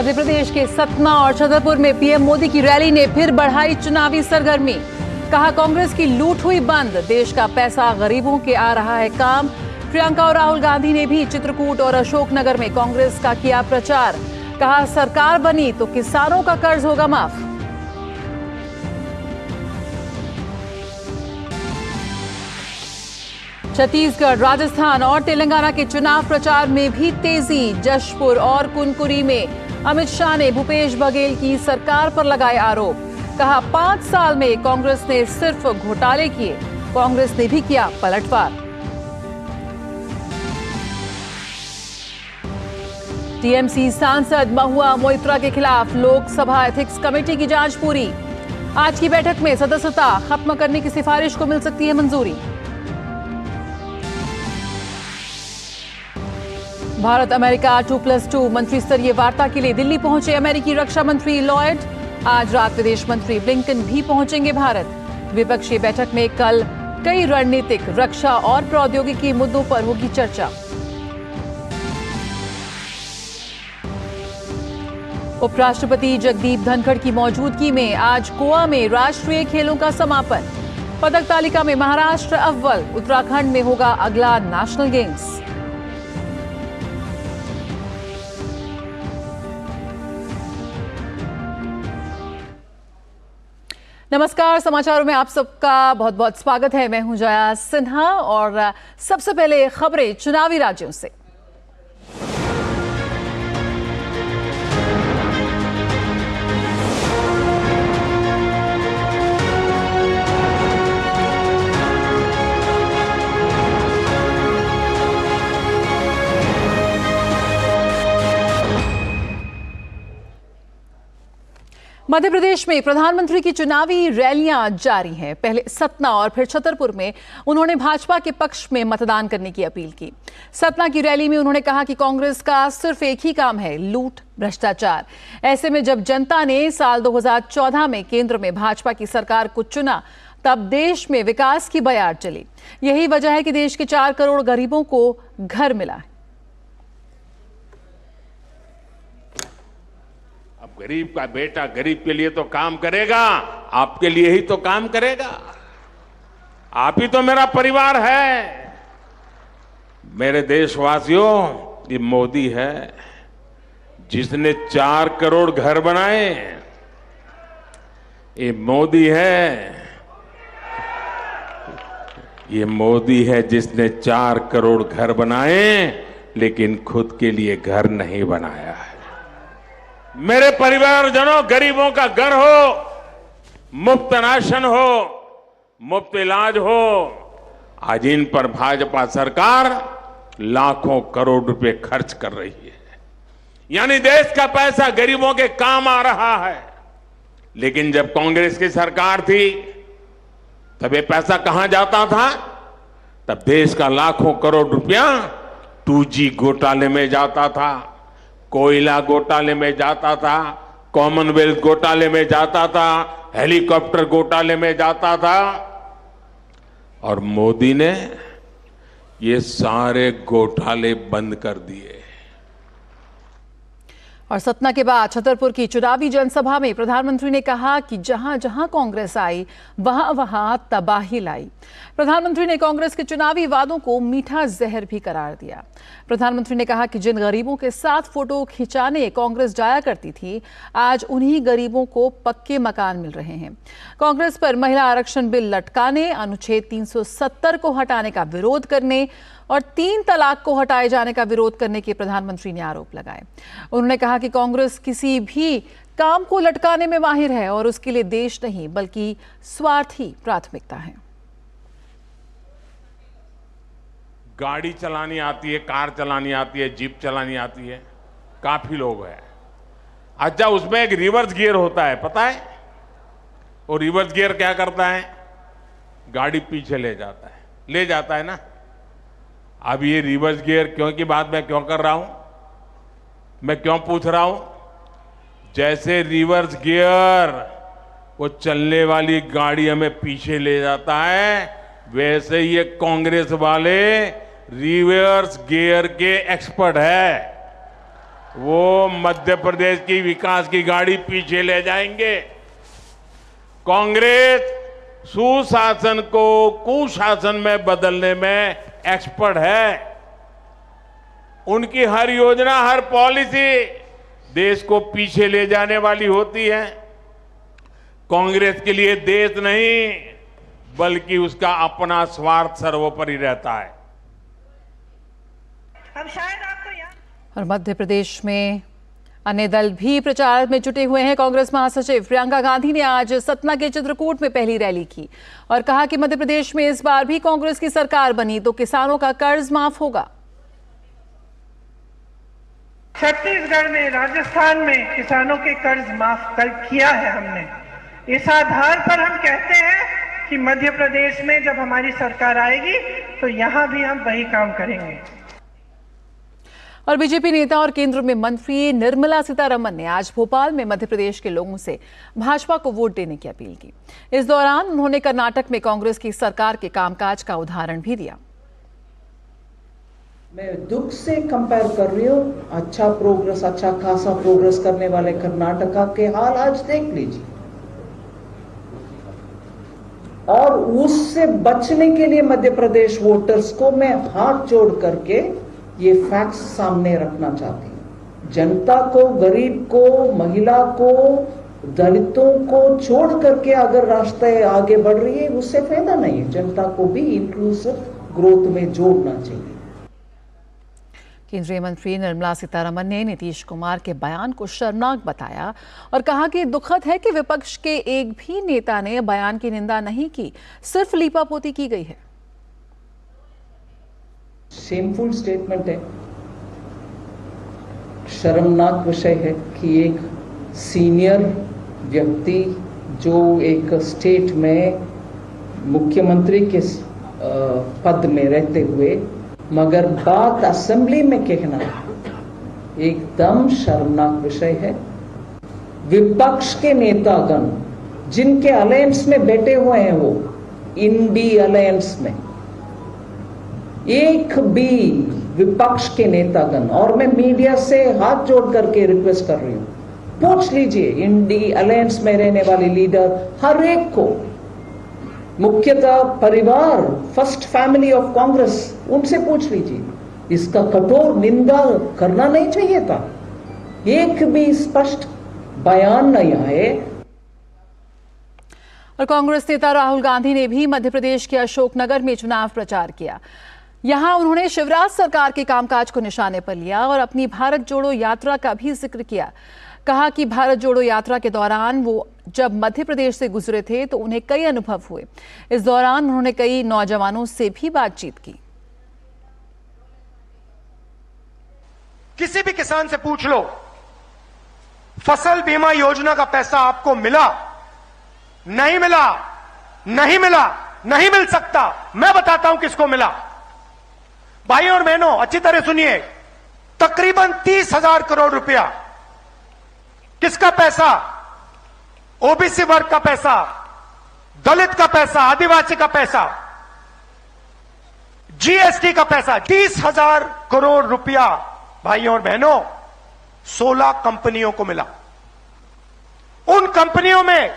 मध्य प्रदेश के सतना और छतरपुर में पीएम मोदी की रैली ने फिर बढ़ाई चुनावी सरगर्मी। कहा कांग्रेस की लूट हुई बंद, देश का पैसा गरीबों के आ रहा है काम। प्रियंका और राहुल गांधी ने भी चित्रकूट और अशोकनगर में कांग्रेस का किया प्रचार। कहा सरकार बनी तो किसानों का कर्ज होगा माफ। छत्तीसगढ़, राजस्थान और तेलंगाना के चुनाव प्रचार में भी तेजी। जशपुर और कुनकुरी में अमित शाह ने भूपेश बघेल की सरकार पर लगाए आरोप। कहा 5 साल में कांग्रेस ने सिर्फ घोटाले किए, कांग्रेस ने भी किया पलटवार। टीएमसी सांसद महुआ मोइत्रा के खिलाफ लोकसभा एथिक्स कमेटी की जांच पूरी। आज की बैठक में सदस्यता खत्म करने की सिफारिश को मिल सकती है मंजूरी। भारत अमेरिका 2+2 मंत्री स्तरीय वार्ता के लिए दिल्ली पहुंचे अमेरिकी रक्षा मंत्री लॉयड। आज रात विदेश मंत्री ब्लिंकन भी पहुंचेंगे भारत। द्विपक्षीय बैठक में कल कई रणनीतिक, रक्षा और प्रौद्योगिकी मुद्दों पर होगी चर्चा। उपराष्ट्रपति जगदीप धनखड़ की मौजूदगी में आज गोवा में राष्ट्रीय खेलों का समापन। पदक तालिका में महाराष्ट्र अव्वल, उत्तराखंड में होगा अगला नेशनल गेम्स। नमस्कार, समाचारों में आप सबका बहुत बहुत स्वागत है। मैं हूं जया सिन्हा और सबसे पहले खबरें चुनावी राज्यों से। मध्य प्रदेश में प्रधानमंत्री की चुनावी रैलियां जारी हैं। पहले सतना और फिर छतरपुर में उन्होंने भाजपा के पक्ष में मतदान करने की अपील की। सतना की रैली में उन्होंने कहा कि कांग्रेस का सिर्फ एक ही काम है, लूट, भ्रष्टाचार। ऐसे में जब जनता ने साल 2014 में केंद्र में भाजपा की सरकार को चुना, तब देश में विकास की बयार चली। यही वजह है कि देश के 4 करोड़ गरीबों को घर मिला है। गरीब का बेटा गरीब के लिए तो काम करेगा, आपके लिए ही तो काम करेगा। आप ही तो मेरा परिवार है। मेरे देशवासियों, ये मोदी है जिसने 4 करोड़ घर बनाए। ये मोदी है जिसने 4 करोड़ घर बनाए लेकिन खुद के लिए घर नहीं बनाया है। मेरे परिवारजनों, गरीबों का घर हो, मुफ्त राशन हो, मुफ्त इलाज हो, आज इन पर भाजपा सरकार लाखों करोड़ रुपए खर्च कर रही है। यानी देश का पैसा गरीबों के काम आ रहा है। लेकिन जब कांग्रेस की सरकार थी तब ये पैसा कहां जाता था? तब देश का लाखों करोड़ रुपया 2G घोटाले में जाता था, कोयला घोटाले में जाता था, कॉमनवेल्थ घोटाले में जाता था, हेलीकॉप्टर घोटाले में जाता था। और मोदी ने ये सारे घोटाले बंद कर दिए। और सतना के बाद छतरपुर की चुनावी जनसभा में प्रधानमंत्री ने कहा कि जहां जहां कांग्रेस आई वहां वहां तबाही लाई। प्रधानमंत्री ने कांग्रेस के चुनावी वादों को मीठा जहर भी करार दिया। प्रधानमंत्री ने कहा कि जिन गरीबों के साथ फोटो खिंचाने कांग्रेस जाया करती थी, आज उन्हीं गरीबों को पक्के मकान मिल रहे हैं। कांग्रेस पर महिला आरक्षण बिल लटकाने, अनुच्छेद 370 को हटाने का विरोध करने और 3 तलाक को हटाए जाने का विरोध करने के प्रधानमंत्री ने आरोप लगाए। उन्होंने कहा कि कांग्रेस किसी भी काम को लटकाने में माहिर है और उसके लिए देश नहीं बल्कि स्वार्थ ही प्राथमिकता है। गाड़ी चलानी आती है, कार चलानी आती है, जीप चलानी आती है, काफी लोग हैं। अच्छा, उसमें एक रिवर्स गियर होता है, पता है? वो रिवर्स गियर क्या करता है? गाड़ी पीछे ले जाता है ना। अब ये रिवर्स गियर क्यों की बात मैं क्यों कर रहा हूं, मैं क्यों पूछ रहा हूं? जैसे रिवर्स गियर वो चलने वाली गाड़ी हमें पीछे ले जाता है, वैसे ये कांग्रेस वाले रिवर्स गियर के एक्सपर्ट है। वो मध्य प्रदेश की विकास की गाड़ी पीछे ले जाएंगे। कांग्रेस सुशासन को कुशासन में बदलने में एक्सपर्ट है। उनकी हर योजना, हर पॉलिसी देश को पीछे ले जाने वाली होती है। कांग्रेस के लिए देश नहीं, बल्कि उसका अपना स्वार्थ सर्वोपरि रहता है। अब शायद आपको याद। और मध्य प्रदेश में अन्य दल भी प्रचार में जुटे हुए हैं। कांग्रेस महासचिव प्रियंका गांधी ने आज सतना के चित्रकूट में पहली रैली की और कहा कि मध्य प्रदेश में इस बार भी कांग्रेस की सरकार बनी तो किसानों का कर्ज माफ होगा। छत्तीसगढ़ में, राजस्थान में किसानों के कर्ज माफ किया है हमने। इस आधार पर हम कहते हैं कि मध्य प्रदेश में जब हमारी सरकार आएगी तो यहां भी हम वही काम करेंगे। और बीजेपी नेता और केंद्र में मंत्री निर्मला सीतारमण ने आज भोपाल में मध्य प्रदेश के लोगों से भाजपा को वोट देने की अपील की। इस दौरान उन्होंने कर्नाटक में कांग्रेस की सरकार के कामकाज का उदाहरण भी दिया। मैं दुख से कंपेयर कर रही हूँ, अच्छा खासा प्रोग्रेस करने वाले कर्नाटका के हाल आज देख लीजिए। और उससे बचने के लिए मध्य प्रदेश वोटर्स को मैं हाथ जोड़ करके ये फैक्ट्स सामने रखना चाहती हूँ। जनता को, गरीब को, महिला को, दलितों को छोड़ करके अगर रास्ते आगे बढ़ रही है उससे फायदा नहीं है। जनता को भी इंक्लूसिव ग्रोथ में जोड़ना चाहिए। केंद्रीय मंत्री निर्मला सीतारमण ने नीतीश कुमार के बयान को शर्मनाक बताया और कहा कि दुखद है कि विपक्ष के एक भी नेता ने बयान की निंदा नहीं की, सिर्फ लीपापोती की गई है। शेमफुल स्टेटमेंट है, शर्मनाक विषय है कि एक सीनियर व्यक्ति जो एक स्टेट में मुख्यमंत्री के पद में रहते हुए मगर बात असेंबली में कहना एकदम शर्मनाक विषय है। विपक्ष के नेतागण जिनके अलायंस में बैठे हुए हैं, वो इंडी अलायंस में एक भी विपक्ष के नेतागण, और मैं मीडिया से हाथ जोड़ करके रिक्वेस्ट कर रही हूं, पूछ लीजिए इंडी अलायंस में रहने वाले लीडर हर एक को, मुख्यतः परिवार, फर्स्ट फैमिली ऑफ कांग्रेस, उनसे पूछ लीजिए। इसका कठोर निंदा करना नहीं चाहिए था। एक भी स्पष्ट बयान नहीं आए। और कांग्रेस नेता राहुल गांधी ने भी मध्य प्रदेश के अशोकनगर में चुनाव प्रचार किया। यहां उन्होंने शिवराज सरकार के कामकाज को निशाने पर लिया और अपनी भारत जोड़ो यात्रा का भी जिक्र किया। कहा कि भारत जोड़ो यात्रा के दौरान वो जब मध्य प्रदेश से गुजरे थे तो उन्हें कई अनुभव हुए। इस दौरान उन्होंने कई नौजवानों से भी बातचीत की। किसी भी किसान से पूछ लो, फसल बीमा योजना का पैसा आपको मिला? नहीं मिला, नहीं मिला, नहीं मिल सकता। मैं बताता हूं किसको मिला। भाइयों और बहनों, अच्छी तरह सुनिए। तकरीबन 30,000 करोड़ रुपया किसका पैसा? ओबीसी वर्ग का पैसा, दलित का पैसा, आदिवासी का पैसा, जीएसटी का पैसा। 30,000 करोड़ रुपया भाइयों और बहनों 16 कंपनियों को मिला। उन कंपनियों में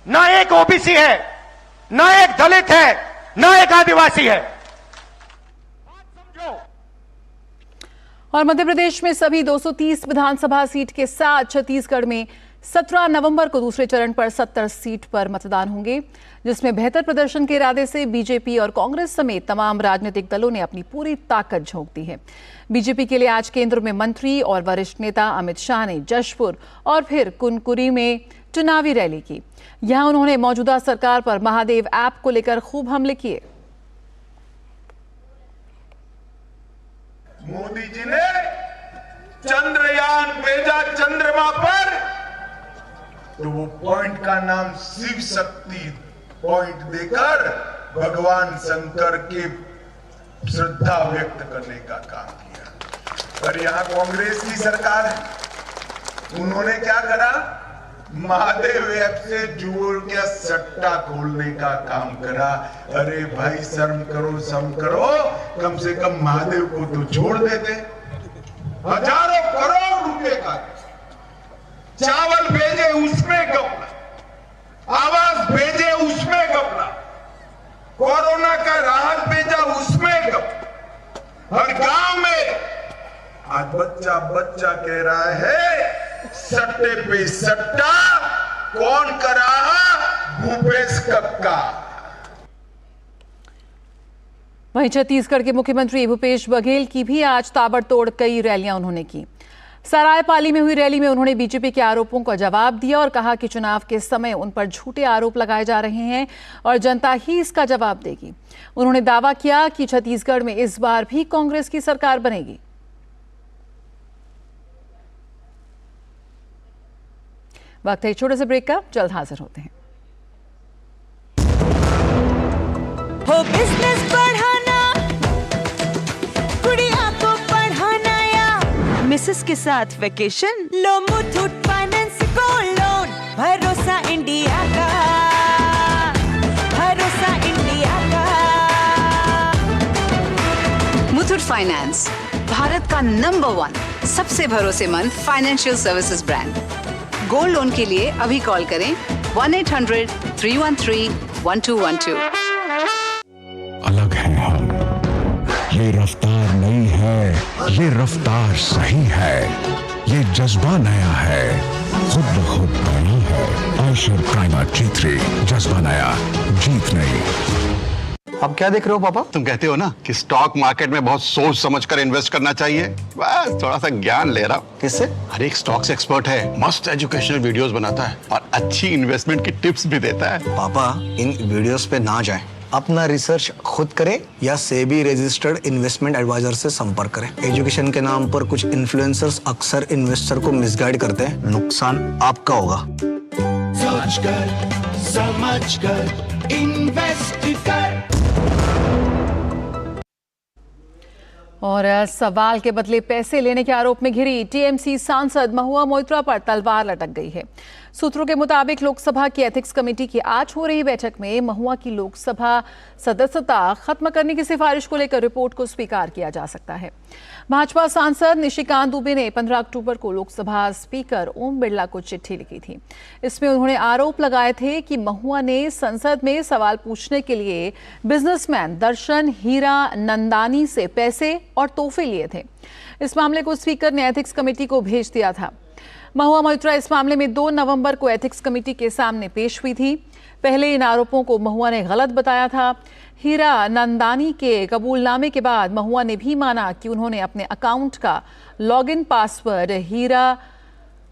ना एक ओबीसी है, ना एक दलित है, ना एक आदिवासी है। समझो। और मध्य प्रदेश में सभी 230 विधानसभा सीट के साथ छत्तीसगढ़ में 17 नवंबर को दूसरे चरण पर 70 सीट पर मतदान होंगे, जिसमें बेहतर प्रदर्शन के इरादे से बीजेपी और कांग्रेस समेत तमाम राजनीतिक दलों ने अपनी पूरी ताकत झोंक दी है। बीजेपी के लिए आज केंद्र में मंत्री और वरिष्ठ नेता अमित शाह ने जशपुर और फिर कुनकुरी में चुनावी रैली की। यहां उन्होंने मौजूदा सरकार पर महादेव ऐप को लेकर खूब हमले किए। मोदी जी ने चंद्रयान भेजा चंद्रमा पर, तो वो पॉइंट का नाम शिव शक्ति पॉइंट देकर भगवान शंकर के श्रद्धा व्यक्त करने का काम किया। पर यहां कांग्रेस की सरकार है, उन्होंने क्या करा? महादेव ऐप से जुड़ के सट्टा खोलने का काम करा। अरे भाई शर्म करो, कम से कम महादेव को तो छोड़ देते। हजारों करोड़ रुपए का, चावल भेजे उसमें घपला, आवास भेजे उसमें घपला, कोरोना का राहत भेजा उसमें घपला। हर गांव में आज बच्चा बच्चा कह रहा है सट्टे पे सट्टा कौन कर रहा, भूपेश कक्का। वहीं छत्तीसगढ़ के मुख्यमंत्री भूपेश बघेल की भी आज ताबड़तोड़ कई रैलियां उन्होंने की। सरायपाली में हुई रैली में उन्होंने बीजेपी के आरोपों का जवाब दिया और कहा कि चुनाव के समय उन पर झूठे आरोप लगाए जा रहे हैं और जनता ही इसका जवाब देगी। उन्होंने दावा किया कि छत्तीसगढ़ में इस बार भी कांग्रेस की सरकार बनेगी। वक्त है एक छोटे से ब्रेक का, जल्द हाजिर होते हैं। हो बिजनेस बढ़ाना, गुड़िया को पढ़ाना या मिसेस के साथ वेकेशन, लो मुथूट फाइनेंस गोल्ड लोन। भरोसा इंडिया का, भरोसा इंडिया का। मुथूट फाइनेंस, भारत का नंबर 1 सबसे भरोसेमंद financial services brand. Gold loan के लिए अभी कॉल करें 1-800-313-1212। अलग है हम, ये रफ्तार नई है, ये रफ्तार सही है, ये जज्बा नया है, खुद ब खुद नया है। आयशर प्राइमर G3, जज्बा नया, जीत नई। अब क्या देख रहे हो पापा? तुम कहते हो ना कि स्टॉक मार्केट में बहुत सोच समझकर इन्वेस्ट करना चाहिए, बस थोड़ा सा ज्ञान ले रहा हूँ। किससे? हर एक स्टॉक्स एक्सपर्ट है, मस्त एजुकेशनल वीडियोस बनाता है और अच्छी इन्वेस्टमेंट की टिप्स भी देता है। पापा इन वीडियोस पे ना जाएं, अपना रिसर्च खुद करें या सेबी रजिस्टर्ड इन्वेस्टमेंट एडवाइजर से संपर्क करें। एजुकेशन के नाम पर कुछ इन्फ्लुएंसर्स अक्सर इन्वेस्टर को मिसगाइड करते हैं, नुकसान आपका होगा। सोच कर समझ कर इन्वेस्ट कर। और सवाल के बदले पैसे लेने के आरोप में घिरी टीएमसी सांसद महुआ मोइत्रा पर तलवार लटक गई है। सूत्रों के मुताबिक लोकसभा की एथिक्स कमेटी की आज हो रही बैठक में महुआ की लोकसभा सदस्यता खत्म करने की सिफारिश को लेकर रिपोर्ट को स्वीकार किया जा सकता है। भाजपा सांसद निशिकांत दुबे ने 15 अक्टूबर को लोकसभा स्पीकर ओम बिरला को चिट्ठी लिखी थी। इसमें उन्होंने आरोप लगाए थे कि महुआ ने संसद में सवाल पूछने के लिए बिजनेसमैन दर्शन हीरा नंदानी से पैसे और तोहफे लिए थे। इस मामले को स्पीकर ने एथिक्स कमेटी को भेज दिया था। महुआ मोइत्रा इस मामले में 2 नवंबर को एथिक्स कमेटी के सामने पेश हुई थी। पहले इन आरोपों को महुआ ने गलत बताया था। हीरा नंदानी के कबूलनामे के बाद महुआ ने भी माना कि उन्होंने अपने अकाउंट का लॉगिन पासवर्ड हीरा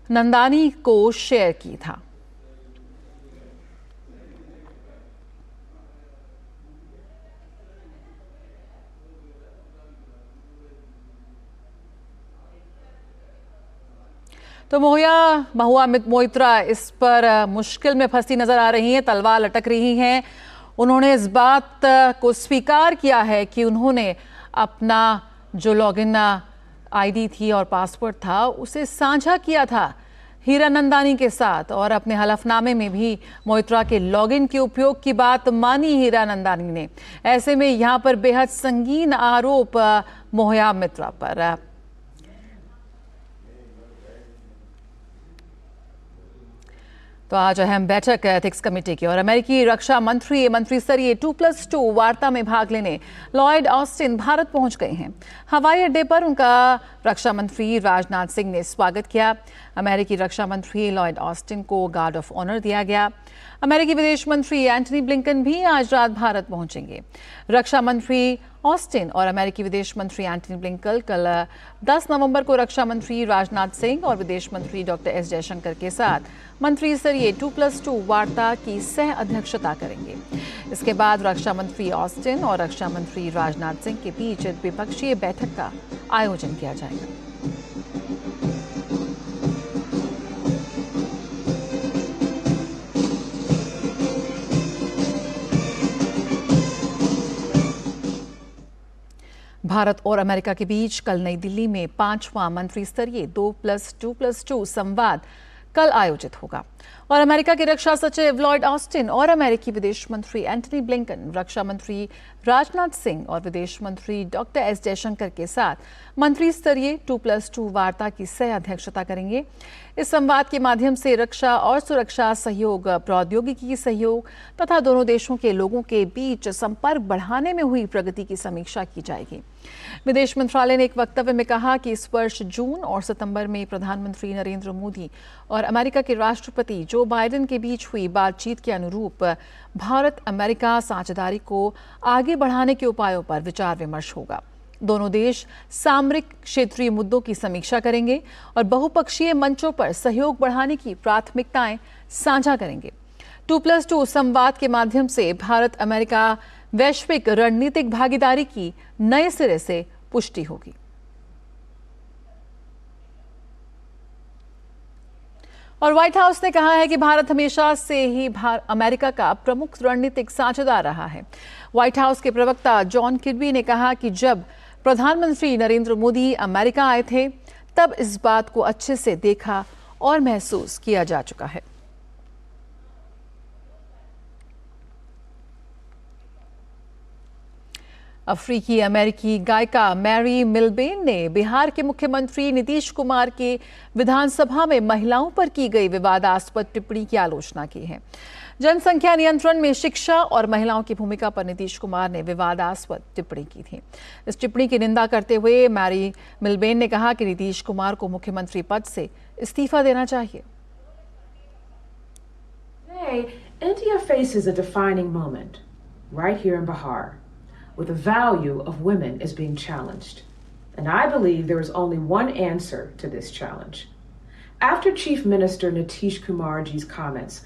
नंदानी को शेयर की था। तो महुआ मोइत्रा इस पर मुश्किल में फंसी नजर आ रही हैं, तलवार लटक रही हैं। उन्होंने इस बात को स्वीकार किया है कि उन्होंने अपना जो लॉगिन आईडी थी और पासवर्ड था उसे साझा किया था हीरा नंदानी के साथ, और अपने हलफनामे में भी मोइत्रा के लॉगिन के उपयोग की बात मानी हीरा नंदानी ने। ऐसे में यहाँ पर बेहद संगीन आरोप महुआ मोइत्रा पर। तो आज अहम बैठक एथिक्स कमेटी की और अमेरिकी रक्षा मंत्री स्तरीय 2+2 वार्ता में भाग लेने लॉयड ऑस्टिन भारत पहुंच गए हैं। हवाई अड्डे पर उनका रक्षा मंत्री राजनाथ सिंह ने स्वागत किया। अमेरिकी रक्षा मंत्री लॉयड ऑस्टिन को गार्ड ऑफ ऑनर दिया गया। अमेरिकी विदेश मंत्री एंटनी ब्लिंकन भी आज रात भारत पहुंचेंगे। रक्षा मंत्री ऑस्टिन और अमेरिकी विदेश मंत्री एंटनी ब्लिंकन कल 10 नवंबर को रक्षा मंत्री राजनाथ सिंह और विदेश मंत्री डॉक्टर एस जयशंकर के साथ मंत्री स्तरीय 2+2 वार्ता की सह अध्यक्षता करेंगे। इसके बाद रक्षा मंत्री ऑस्टिन और रक्षा मंत्री राजनाथ सिंह के बीच द्विपक्षीय बैठक का आयोजन किया जाएगा। भारत और अमेरिका के बीच कल नई दिल्ली में 5वां मंत्री स्तरीय 2+2+2 संवाद कल आयोजित होगा। और अमेरिका के रक्षा सचिव लॉयड ऑस्टिन और अमेरिकी विदेश मंत्री एंटनी ब्लिंकन, रक्षा मंत्री राजनाथ सिंह और विदेश मंत्री डॉक्टर एस जयशंकर के साथ मंत्री स्तरीय 2+2 वार्ता की सह अध्यक्षता करेंगे। इस संवाद के माध्यम से रक्षा और सुरक्षा सहयोग, प्रौद्योगिकी सहयोग तथा दोनों देशों के लोगों के बीच संपर्क बढ़ाने में हुई प्रगति की समीक्षा की जाएगी। विदेश मंत्रालय ने एक वक्तव्य में कहा कि इस वर्ष जून और सितंबर में प्रधानमंत्री नरेंद्र मोदी और अमेरिका के राष्ट्रपति जो बाइडेन के बीच हुई बातचीत के अनुरूप भारत अमेरिका साझेदारी को आगे बढ़ाने के उपायों पर विचार विमर्श होगा। दोनों देश सामरिक क्षेत्रीय मुद्दों की समीक्षा करेंगे और बहुपक्षीय मंचों पर सहयोग बढ़ाने की प्राथमिकताएं साझा करेंगे। 2+2 संवाद के माध्यम से भारत अमेरिका वैश्विक रणनीतिक भागीदारी की नए सिरे से पुष्टि होगी। और व्हाइट हाउस ने कहा है कि भारत हमेशा से ही अमेरिका का प्रमुख रणनीतिक साझेदार रहा है। व्हाइट हाउस के प्रवक्ता जॉन किर्बी ने कहा कि जब प्रधानमंत्री नरेंद्र मोदी अमेरिका आए थे तब इस बात को अच्छे से देखा और महसूस किया जा चुका है। अफ्रीकी अमेरिकी गायिका मैरी मिलबेन ने बिहार के मुख्यमंत्री नीतीश कुमार के विधानसभा में महिलाओं पर की गई विवादास्पद टिप्पणी की आलोचना की है। जनसंख्या नियंत्रण में शिक्षा और महिलाओं की भूमिका पर नीतीश कुमार ने विवादास्पद टिप्पणी की थी। इस टिप्पणी की निंदा करते हुए मैरी मिलबेन ने कहा कि नीतीश कुमार को मुख्यमंत्री पद से इस्तीफा देना चाहिए। India faces a defining moment right here in Bihar, where the value of women is being challenged. And I believe there is only one answer to this challenge. After Chief Minister Nitish Kumarji's comments,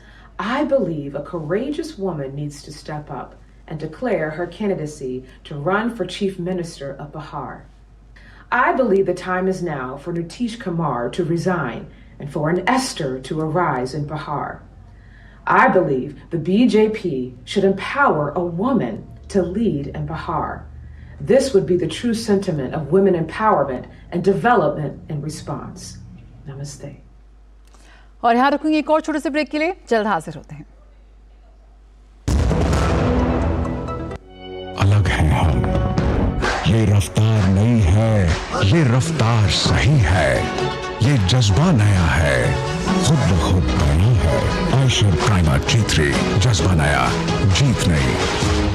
I believe a courageous woman needs to step up and declare her candidacy to run for Chief Minister of Bihar. I believe the time is now for Nitish Kumar to resign and for an Esther to arise in Bihar. I believe the BJP should empower a woman to lead in Bihar. This would be the true sentiment of women empowerment and development in response. Namaste. और यहाँ रुकेंगे एक और छोटे से break के लिए, जल्द हाजिर होते हैं। अलग हैं हम, ये रफ्तार नई है, ये रफ्तार सही है, ये जज्बा नया है, खुद ब खुद नया है। आयशर प्राइमर G3, जज्बा नया, जीत नई।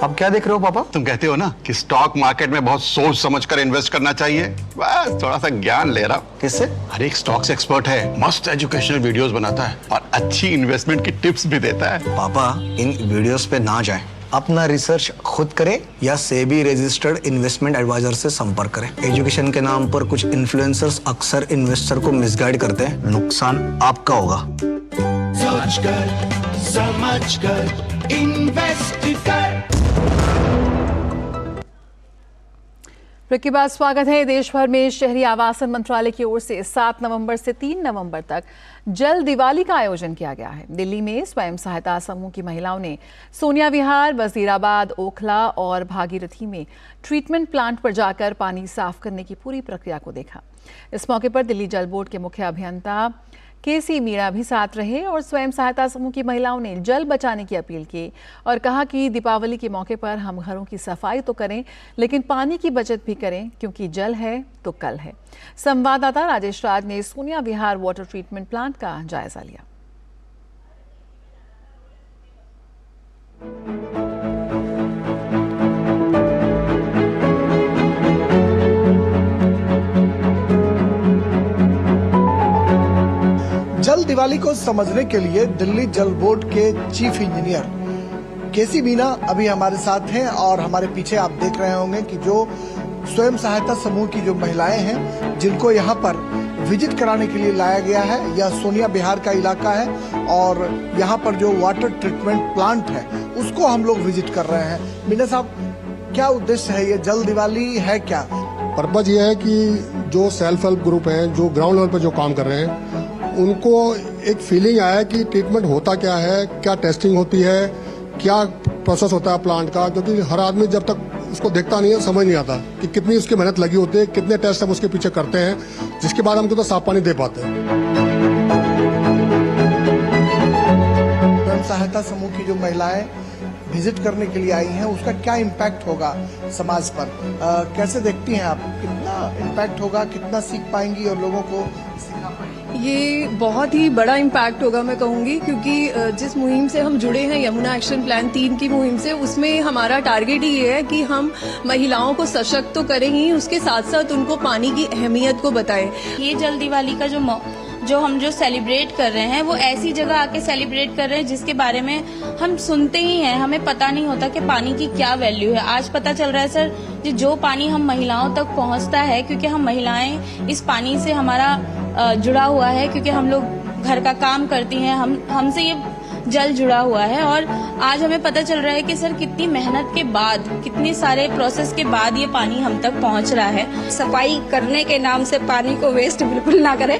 अब क्या देख रहे हो पापा? तुम कहते हो ना कि स्टॉक मार्केट में बहुत सोच समझकर इन्वेस्ट करना चाहिए, बस थोड़ा सा ज्ञान ले रहा हूं। किससे? हर एक स्टॉक्स एक्सपर्ट है, मस्त एजुकेशनल वीडियोस बनाता है और अच्छी इन्वेस्टमेंट की टिप्स भी देता है। पापा इन वीडियोस पे ना जाएं, अपना रिसर्च खुद करें या सेबी रजिस्टर्ड इन्वेस्टमेंट एडवाइजर से संपर्क करें। एजुकेशन के नाम पर कुछ इन्फ्लुएंसर्स अक्सर इन्वेस्टर को मिसगाइड करते हैं, नुकसान आपका होगा। सोचकर समझकर इन्वेस्ट कर। ब्रेक के बाद स्वागत है। देश भर में शहरी आवासन मंत्रालय की ओर से 7 नवंबर से 3 नवंबर तक जल दिवाली का आयोजन किया गया है। दिल्ली में स्वयं सहायता समूह की महिलाओं ने सोनिया विहार, वजीराबाद, ओखला और भागीरथी में ट्रीटमेंट प्लांट पर जाकर पानी साफ करने की पूरी प्रक्रिया को देखा। इस मौके पर दिल्ली जल बोर्ड के मुख्य अभियंता केसी मीणा भी साथ रहे और स्वयं सहायता समूह की महिलाओं ने जल बचाने की अपील की और कहा कि दीपावली के मौके पर हम घरों की सफाई तो करें लेकिन पानी की बचत भी करें, क्योंकि जल है तो कल है। संवाददाता राजेश राज ने सोनिया विहार वाटर ट्रीटमेंट प्लांट का जायजा लिया। जल दिवाली को समझने के लिए दिल्ली जल बोर्ड के चीफ इंजीनियर केसी मीणा अभी हमारे साथ हैं और हमारे पीछे आप देख रहे होंगे कि जो स्वयं सहायता समूह की जो महिलाएं हैं जिनको यहाँ पर विजिट कराने के लिए लाया गया है, यह सोनिया विहार का इलाका है और यहाँ पर जो वाटर ट्रीटमेंट प्लांट है उसको हम लोग विजिट कर रहे हैं। मीणा साहब, क्या उद्देश्य है, ये जल दिवाली है क्या? पर्पज ये है कि जो सेल्फ हेल्प ग्रुप हैं, जो ग्राउंड लेवल पर जो काम कर रहे हैं, उनको एक फीलिंग आया कि ट्रीटमेंट होता क्या है, क्या टेस्टिंग होती है, क्या प्रोसेस होता है प्लांट का, क्योंकि हर आदमी जब तक उसको देखता नहीं है समझ नहीं आता कि कितनी उसकी मेहनत लगी होती है, कितने टेस्ट हम उसके पीछे करते हैं, जिसके बाद हम तो साफ पानी दे पाते हैं। सहायता समूह की जो महिलाएं विजिट करने के लिए आई हैं, उसका क्या इम्पैक्ट होगा समाज पर? कैसे देखती हैं आप, कितना इम्पैक्ट होगा, कितना सीख पाएंगी और लोगों को सिखा पाएंगी? ये बहुत ही बड़ा इम्पैक्ट होगा मैं कहूँगी, क्योंकि जिस मुहिम से हम जुड़े हैं, यमुना एक्शन प्लान 3 की मुहिम से, उसमें हमारा टारगेट ही ये है कि हम महिलाओं को सशक्त तो करें ही, उसके साथ साथ उनको पानी की अहमियत को बताएं। ये जल दिवाली का जो हम सेलिब्रेट कर रहे हैं, वो ऐसी जगह आके सेलिब्रेट कर रहे हैं जिसके बारे में हम सुनते ही हैं, हमें पता नहीं होता कि पानी की क्या वैल्यू है। आज पता चल रहा है सर, जो पानी हम महिलाओं तक पहुंचता है, क्योंकि हम महिलाएं इस पानी से हमारा जुड़ा हुआ है, क्योंकि हम लोग घर का काम करती हैं, हमसे ये जल जुड़ा हुआ है। और आज हमें पता चल रहा है कि सर कितनी मेहनत के बाद, कितने सारे प्रोसेस के बाद ये पानी हम तक पहुंच रहा है। सफाई करने के नाम से पानी को वेस्ट बिल्कुल ना करें।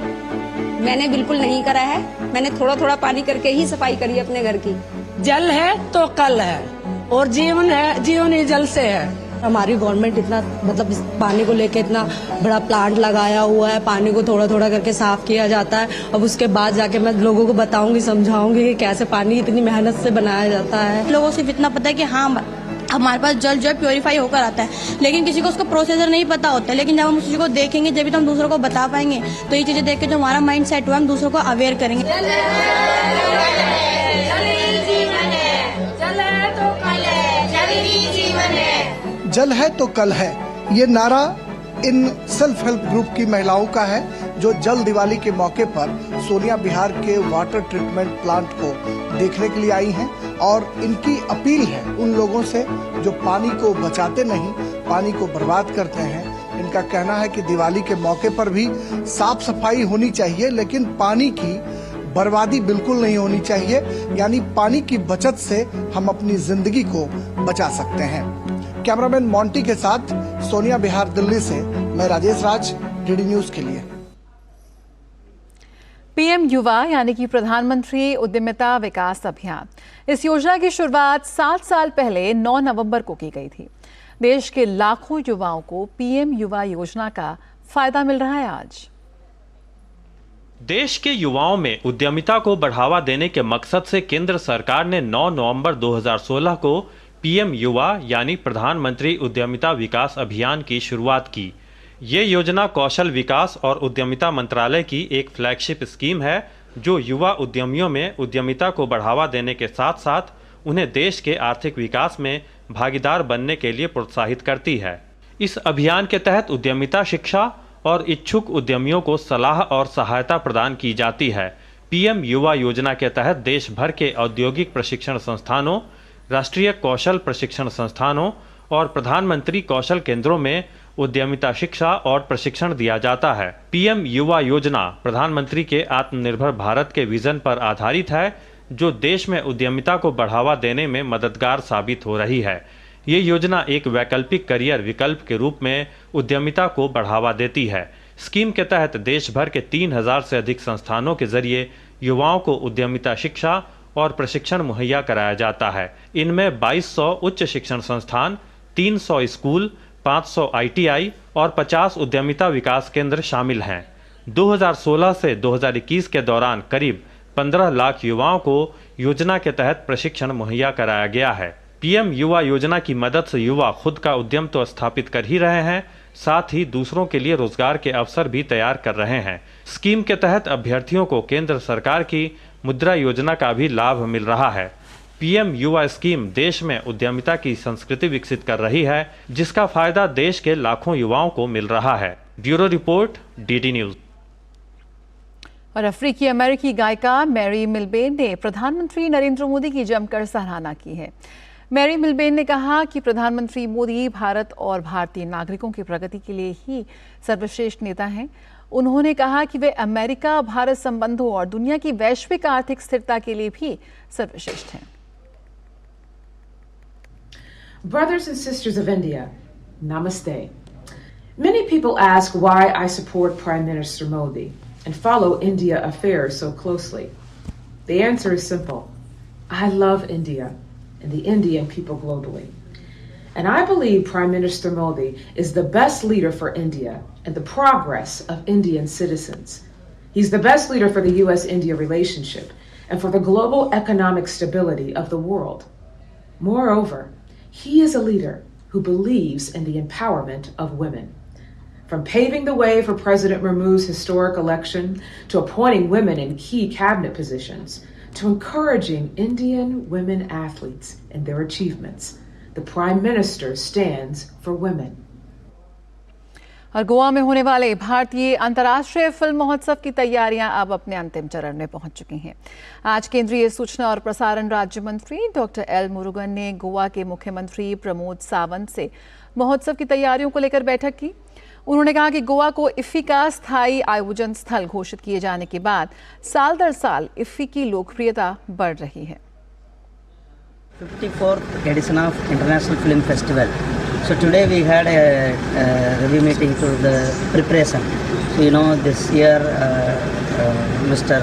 मैंने बिल्कुल नहीं करा है, मैंने थोड़ा थोड़ा पानी करके ही सफाई करी अपने घर की। जल है तो कल है, और जीवन है, जीवन ही जल से है। हमारी गवर्नमेंट इतना मतलब इस पानी को लेके इतना बड़ा प्लांट लगाया हुआ है, पानी को थोड़ा थोड़ा करके साफ किया जाता है। अब उसके बाद जाके मैं लोगों को बताऊंगी, समझाऊंगी कि कैसे पानी इतनी मेहनत से बनाया जाता है। लोगों सिर्फ इतना पता है कि हाँ हमारे पास जल जो है प्योरीफाई होकर आता है, लेकिन किसी को उसका प्रोसीजर नहीं पता होता है। लेकिन जब हम उस चीज को देखेंगे, जब भी तो हम दूसरों को बता पाएंगे, तो ये चीजें देख के जो हमारा माइंड सेट हुआ, हम दूसरों को अवेयर करेंगे। जल है तो कल है, ये नारा इन सेल्फ हेल्प ग्रुप की महिलाओं का है, जो जल दिवाली के मौके पर सोनिया बिहार के वाटर ट्रीटमेंट प्लांट को देखने के लिए आई हैं। और इनकी अपील है उन लोगों से जो पानी को बचाते नहीं, पानी को बर्बाद करते हैं। इनका कहना है कि दिवाली के मौके पर भी साफ सफाई होनी चाहिए, लेकिन पानी की बर्बादी बिल्कुल नहीं होनी चाहिए। यानी पानी की बचत से हम अपनी जिंदगी को बचा सकते हैं। कैमरामैन मोंटी के साथ सोनिया बिहार, दिल्ली से मैं राजेश राज, डीडी न्यूज के लिए। पीएम युवा यानी कि प्रधानमंत्री उद्यमिता विकास अभियान, इस योजना की शुरुआत 7 साल पहले 9 नवंबर को की गई थी। देश के लाखों युवाओं को पीएम युवा योजना का फायदा मिल रहा है। आज देश के युवाओं में उद्यमिता को बढ़ावा देने के मकसद से केंद्र सरकार ने 9 नवंबर 2016 को पीएम युवा यानी प्रधानमंत्री उद्यमिता विकास अभियान की शुरुआत की। ये योजना कौशल विकास और उद्यमिता मंत्रालय की एक फ्लैगशिप स्कीम है, जो युवा उद्यमियों में उद्यमिता को बढ़ावा देने के साथ साथ उन्हें देश के आर्थिक विकास में भागीदार बनने के लिए प्रोत्साहित करती है। इस अभियान के तहत उद्यमिता शिक्षा और इच्छुक उद्यमियों को सलाह और सहायता प्रदान की जाती है। पीएम युवा योजना के तहत देश भर के औद्योगिक प्रशिक्षण संस्थानों, राष्ट्रीय कौशल प्रशिक्षण संस्थानों और प्रधानमंत्री कौशल केंद्रों में उद्यमिता शिक्षा और प्रशिक्षण दिया जाता है। पीएम युवा योजना प्रधानमंत्री के आत्मनिर्भर भारत के विजन पर आधारित है, जो देश में उद्यमिता को बढ़ावा देने में मददगार साबित हो रही है। ये योजना एक वैकल्पिक करियर विकल्प के रूप में उद्यमिता को बढ़ावा देती है। स्कीम के तहत देश भर के 3000 से अधिक संस्थानों के जरिए युवाओं को उद्यमिता शिक्षा और प्रशिक्षण मुहैया कराया जाता है। इनमें 2200 उच्च शिक्षण संस्थान, 300 स्कूल, 500 ITI और 50 उद्यमिता विकास केंद्र शामिल हैं। 2016 से 2021 के दौरान करीब 15 लाख युवाओं को योजना के तहत प्रशिक्षण मुहैया कराया गया है। पीएम युवा योजना की मदद से युवा खुद का उद्यम तो स्थापित कर ही रहे हैं, साथ ही दूसरों के लिए रोजगार के अवसर भी तैयार कर रहे हैं। स्कीम के तहत अभ्यर्थियों को केंद्र सरकार की मुद्रा योजना का भी लाभ मिल रहा है। पीएम युवा स्कीम देश में उद्यमिता की संस्कृति विकसित कर रही है, जिसका फायदा देश के लाखों युवाओं को मिल रहा है। Bureau report, DD news. और अफ्रीकी अमेरिकी गायिका मैरी मिलबेन ने प्रधानमंत्री नरेंद्र मोदी की जमकर सराहना की है। मैरी मिलबेन ने कहा कि प्रधानमंत्री मोदी भारत और भारतीय नागरिकों की प्रगति के लिए ही सर्वश्रेष्ठ नेता हैं। उन्होंने कहा कि वे अमेरिका भारत संबंधों और दुनिया की वैश्विक आर्थिक स्थिरता के लिए भी सर्वश्रेष्ठ हैं। Brothers and sisters of India, Namaste. Many people ask why I support Prime Minister Modi and follow India affairs so closely. The answer is simple. I love India and the Indian people globally. And I believe Prime Minister Modi is the best leader for India and the progress of Indian citizens. He's the best leader for the US-India relationship and for the global economic stability of the world. Moreover, he is a leader who believes in the empowerment of women. From paving the way for President Murmu's historic election, to appointing women in key cabinet positions, to encouraging Indian women athletes in their achievements, the Prime Minister stands for women. और गोवा में होने वाले भारतीय अंतर्राष्ट्रीय film महोत्सव की तैयारियां अब अपने अंतिम चरण में पहुंच चुकी हैं। आज केंद्रीय सूचना और प्रसारण राज्य मंत्री डॉक्टर एल मुरुगन ने गोवा के मुख्यमंत्री प्रमोद सावंत से महोत्सव की तैयारियों को लेकर बैठक की। उन्होंने कहा कि गोवा को इफ्फी का स्थायी आयोजन स्थल घोषित किए जाने के बाद साल दर साल इफ्फी की लोकप्रियता बढ़ रही है। 54th edition of International Film Festival. So today we had a review meeting to the preparation. So this year Mr.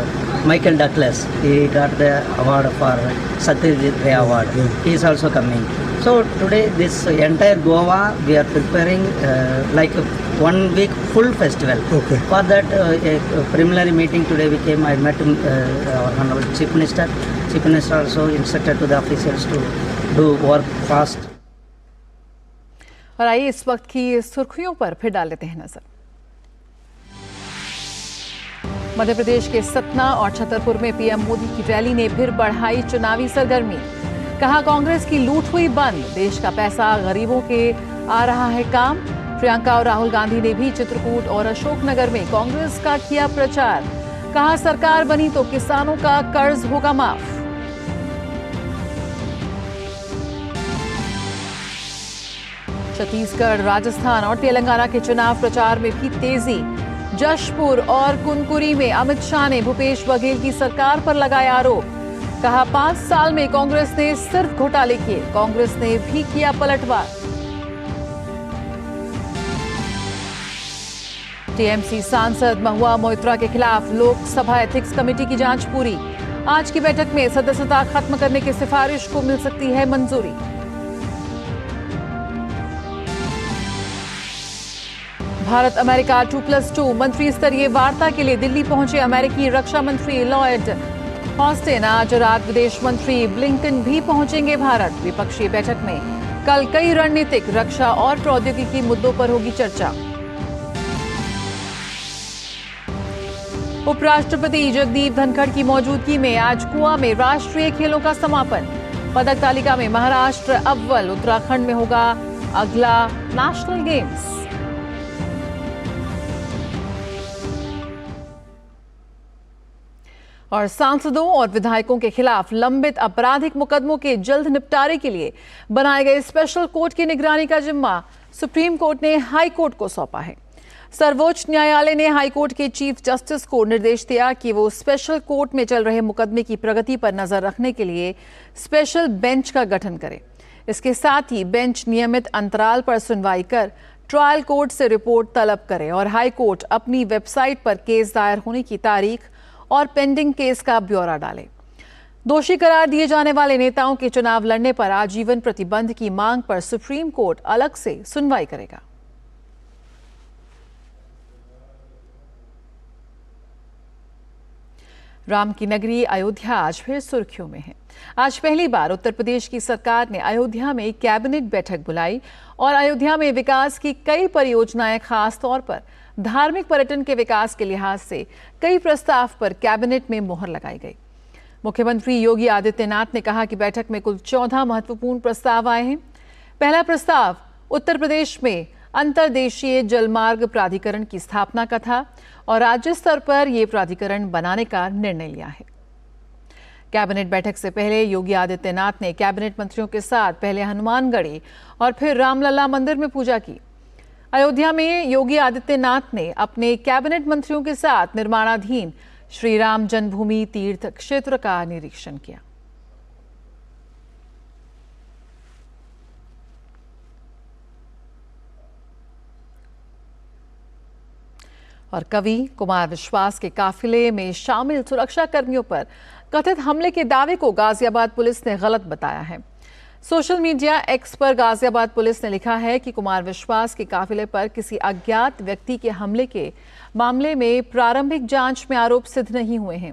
Michael Douglas, he got the award for Satyajit Ray Award. He is also coming. So today this entire Goa we are preparing like a 1 week full festival. Okay. For that a preliminary meeting today we came. I met our Honorable Chief Minister. Chief Minister also instructed to the officials to do work fast. और आइए इस वक्त की सुर्खियों पर फिर डाल लेते हैं नजर। मध्य प्रदेश के सतना और छतरपुर में पीएम मोदी की रैली ने फिर बढ़ाई चुनावी सरगर्मी। कहा कांग्रेस की लूट हुई बंद, देश का पैसा गरीबों के आ रहा है काम। प्रियंका और राहुल गांधी ने भी चित्रकूट और अशोकनगर में कांग्रेस का किया प्रचार। कहा सरकार बनी तो किसानों का कर्ज होगा माफ। छत्तीसगढ़, राजस्थान और तेलंगाना के चुनाव प्रचार में भी तेजी। जशपुर और कुनकुरी में अमित शाह ने भूपेश बघेल की सरकार पर लगाया आरोप। कहा 5 साल में कांग्रेस ने सिर्फ घोटाले किए, कांग्रेस ने भी किया पलटवार। टीएमसी सांसद महुआ मोइत्रा के खिलाफ लोकसभा एथिक्स कमेटी की जांच पूरी। आज की बैठक में सदस्यता खत्म करने की सिफारिश को मिल सकती है मंजूरी। भारत अमेरिका 2+2 मंत्री स्तरीय वार्ता के लिए दिल्ली पहुंचे अमेरिकी रक्षा मंत्री लॉयड ऑस्टिन। आज रात विदेश मंत्री ब्लिंकन भी पहुंचेंगे भारत। विपक्षीय बैठक में कल कई रणनीतिक, रक्षा और प्रौद्योगिकी मुद्दों पर होगी चर्चा। उपराष्ट्रपति जगदीप धनखड़ की मौजूदगी में आज गोवा में राष्ट्रीय खेलों का समापन। पदक तालिका में महाराष्ट्र अव्वल, उत्तराखंड में होगा अगला नेशनल गेम्स। और सांसदों और विधायकों के खिलाफ लंबित आपराधिक मुकदमों के जल्द निपटारे के लिए बनाए गए स्पेशल कोर्ट की निगरानी का जिम्मा सुप्रीम कोर्ट ने हाई कोर्ट को सौंपा है। सर्वोच्च न्यायालय ने हाई कोर्ट के चीफ जस्टिस को निर्देश दिया कि वो स्पेशल कोर्ट में चल रहे मुकदमे की प्रगति पर नजर रखने के लिए स्पेशल बेंच का गठन करे। इसके साथ ही बेंच नियमित अंतराल पर सुनवाई कर ट्रायल कोर्ट से रिपोर्ट तलब करे और हाई कोर्ट अपनी वेबसाइट पर केस दायर होने की तारीख और पेंडिंग केस का ब्यौरा डाले। दोषी करार दिए जाने वाले नेताओं के चुनाव लड़ने पर आजीवन प्रतिबंध की मांग पर सुप्रीम कोर्ट अलग से सुनवाई करेगा। राम की नगरी अयोध्या आज फिर सुर्खियों में है। आज पहली बार उत्तर प्रदेश की सरकार ने अयोध्या में कैबिनेट बैठक बुलाई और अयोध्या में विकास की कई परियोजनाएं, खास तौर पर धार्मिक पर्यटन के विकास के लिहाज से कई प्रस्ताव पर कैबिनेट में मोहर लगाई गई। मुख्यमंत्री योगी आदित्यनाथ ने कहा कि बैठक में कुल 14 महत्वपूर्ण प्रस्ताव आए हैं। पहला प्रस्ताव उत्तर प्रदेश में अंतर्देशीय जलमार्ग प्राधिकरण की स्थापना का था और राज्य स्तर पर यह प्राधिकरण बनाने का निर्णय लिया है। कैबिनेट बैठक से पहले योगी आदित्यनाथ ने कैबिनेट मंत्रियों के साथ पहले हनुमानगढ़ी और फिर रामलला मंदिर में पूजा की। अयोध्या में योगी आदित्यनाथ ने अपने कैबिनेट मंत्रियों के साथ निर्माणाधीन श्री राम जन्मभूमि तीर्थ क्षेत्र का निरीक्षण किया। और कवि कुमार विश्वास के काफिले में शामिल सुरक्षा कर्मियों पर कथित हमले के दावे को गाजियाबाद पुलिस ने गलत बताया है। सोशल मीडिया एक्स पर गाजियाबाद पुलिस ने लिखा है कि कुमार विश्वास के काफिले पर किसी अज्ञात व्यक्ति के हमले के मामले में प्रारंभिक जांच में आरोप सिद्ध नहीं हुए हैं।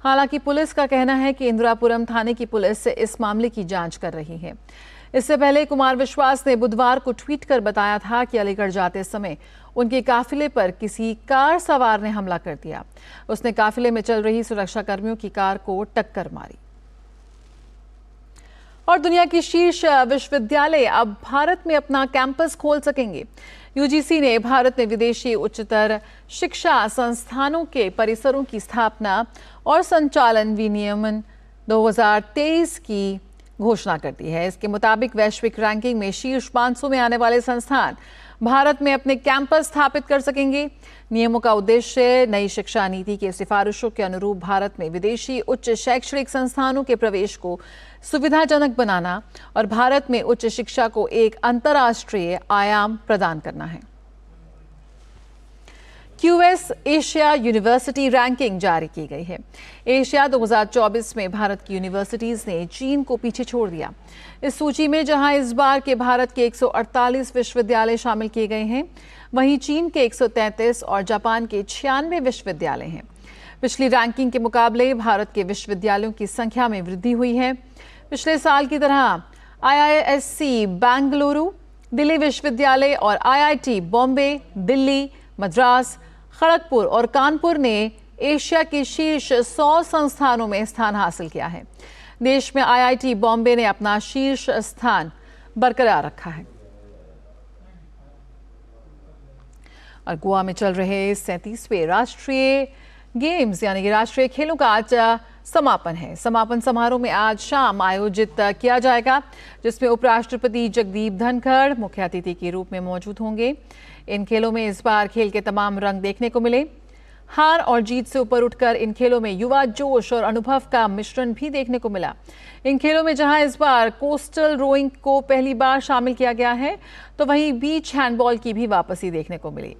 हालांकि पुलिस का कहना है कि इंदिरापुरम थाने की पुलिस इस मामले की जांच कर रही है। इससे पहले कुमार विश्वास ने बुधवार को ट्वीट कर बताया था कि अलीगढ़ जाते समय उनके काफिले पर किसी कार सवार ने हमला कर दिया। उसने काफिले में चल रही सुरक्षा कर्मियों की कार को टक्कर मारी। और दुनिया की शीर्ष विश्वविद्यालय अब भारत में अपना कैंपस खोल सकेंगे। यूजीसी ने भारत में विदेशी उच्चतर शिक्षा संस्थानों के परिसरों की स्थापना और संचालन विनियमन 2023 की घोषणा कर दी है। इसके मुताबिक वैश्विक रैंकिंग में शीर्ष 500 में आने वाले संस्थान भारत में अपने कैंपस स्थापित कर सकेंगे। नियमों का उद्देश्य नई शिक्षा नीति के सिफारिशों के अनुरूप भारत में विदेशी उच्च शैक्षणिक संस्थानों के प्रवेश को सुविधाजनक बनाना और भारत में उच्च शिक्षा को एक अंतर्राष्ट्रीय आयाम प्रदान करना है। क्यूएस एशिया यूनिवर्सिटी रैंकिंग जारी की गई है। एशिया 2024 में भारत की यूनिवर्सिटीज ने चीन को पीछे छोड़ दिया। इस सूची में जहां इस बार के भारत के 148 विश्वविद्यालय शामिल किए गए हैं, वहीं चीन के 133 और जापान के 96 विश्वविद्यालय हैं। पिछली रैंकिंग के मुकाबले भारत के विश्वविद्यालयों की संख्या में वृद्धि हुई है। पिछले साल की तरह IISc बेंगलुरु, दिल्ली विश्वविद्यालय और IIT बॉम्बे, दिल्ली, मद्रास, खड़गपुर और कानपुर ने एशिया के शीर्ष 100 संस्थानों में स्थान हासिल किया है। देश में IIT बॉम्बे ने अपना शीर्ष स्थान बरकरार रखा है। और गोवा में चल रहे 37वें राष्ट्रीय गेम्स यानी कि राष्ट्रीय खेलों का आज समापन है। समापन समारोह में आज शाम आयोजित किया जाएगा, जिसमें उपराष्ट्रपति जगदीप धनखड़ मुख्य अतिथि के रूप में मौजूद होंगे। इन खेलों में इस बार खेल के तमाम रंग देखने को मिले। हार और जीत से ऊपर उठकर इन खेलों में युवा जोश और अनुभव का मिश्रण भी देखने को मिला। इन खेलों में जहां इस बार कोस्टल रोइंग को पहली बार शामिल किया गया है, तो वहीं बीच हैंडबॉल की भी वापसी देखने को मिली।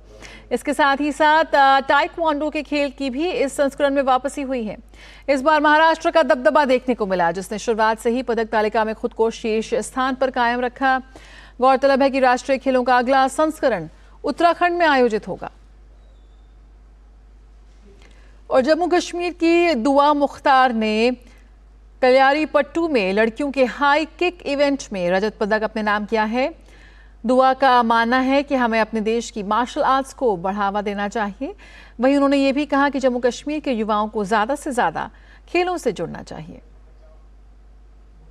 इसके साथ ही साथ ताइक्वांडो के खेल की भी इस संस्करण में वापसी हुई है। इस बार महाराष्ट्र का दबदबा देखने को मिला, जिसने शुरुआत से ही पदक तालिका में खुद को शीर्ष स्थान पर कायम रखा। गौरतलब है कि राष्ट्रीय खेलों का अगला संस्करण उत्तराखंड में आयोजित होगा। और जम्मू कश्मीर की दुआ मुख्तार ने कल्यारीपट्टू में लड़कियों के हाई किक इवेंट में रजत पदक अपने नाम किया है। दुआ का मानना है कि हमें अपने देश की मार्शल आर्ट्स को बढ़ावा देना चाहिए। वहीं उन्होंने ये भी कहा कि जम्मू कश्मीर के युवाओं को ज़्यादा से ज़्यादा खेलों से जुड़ना चाहिए।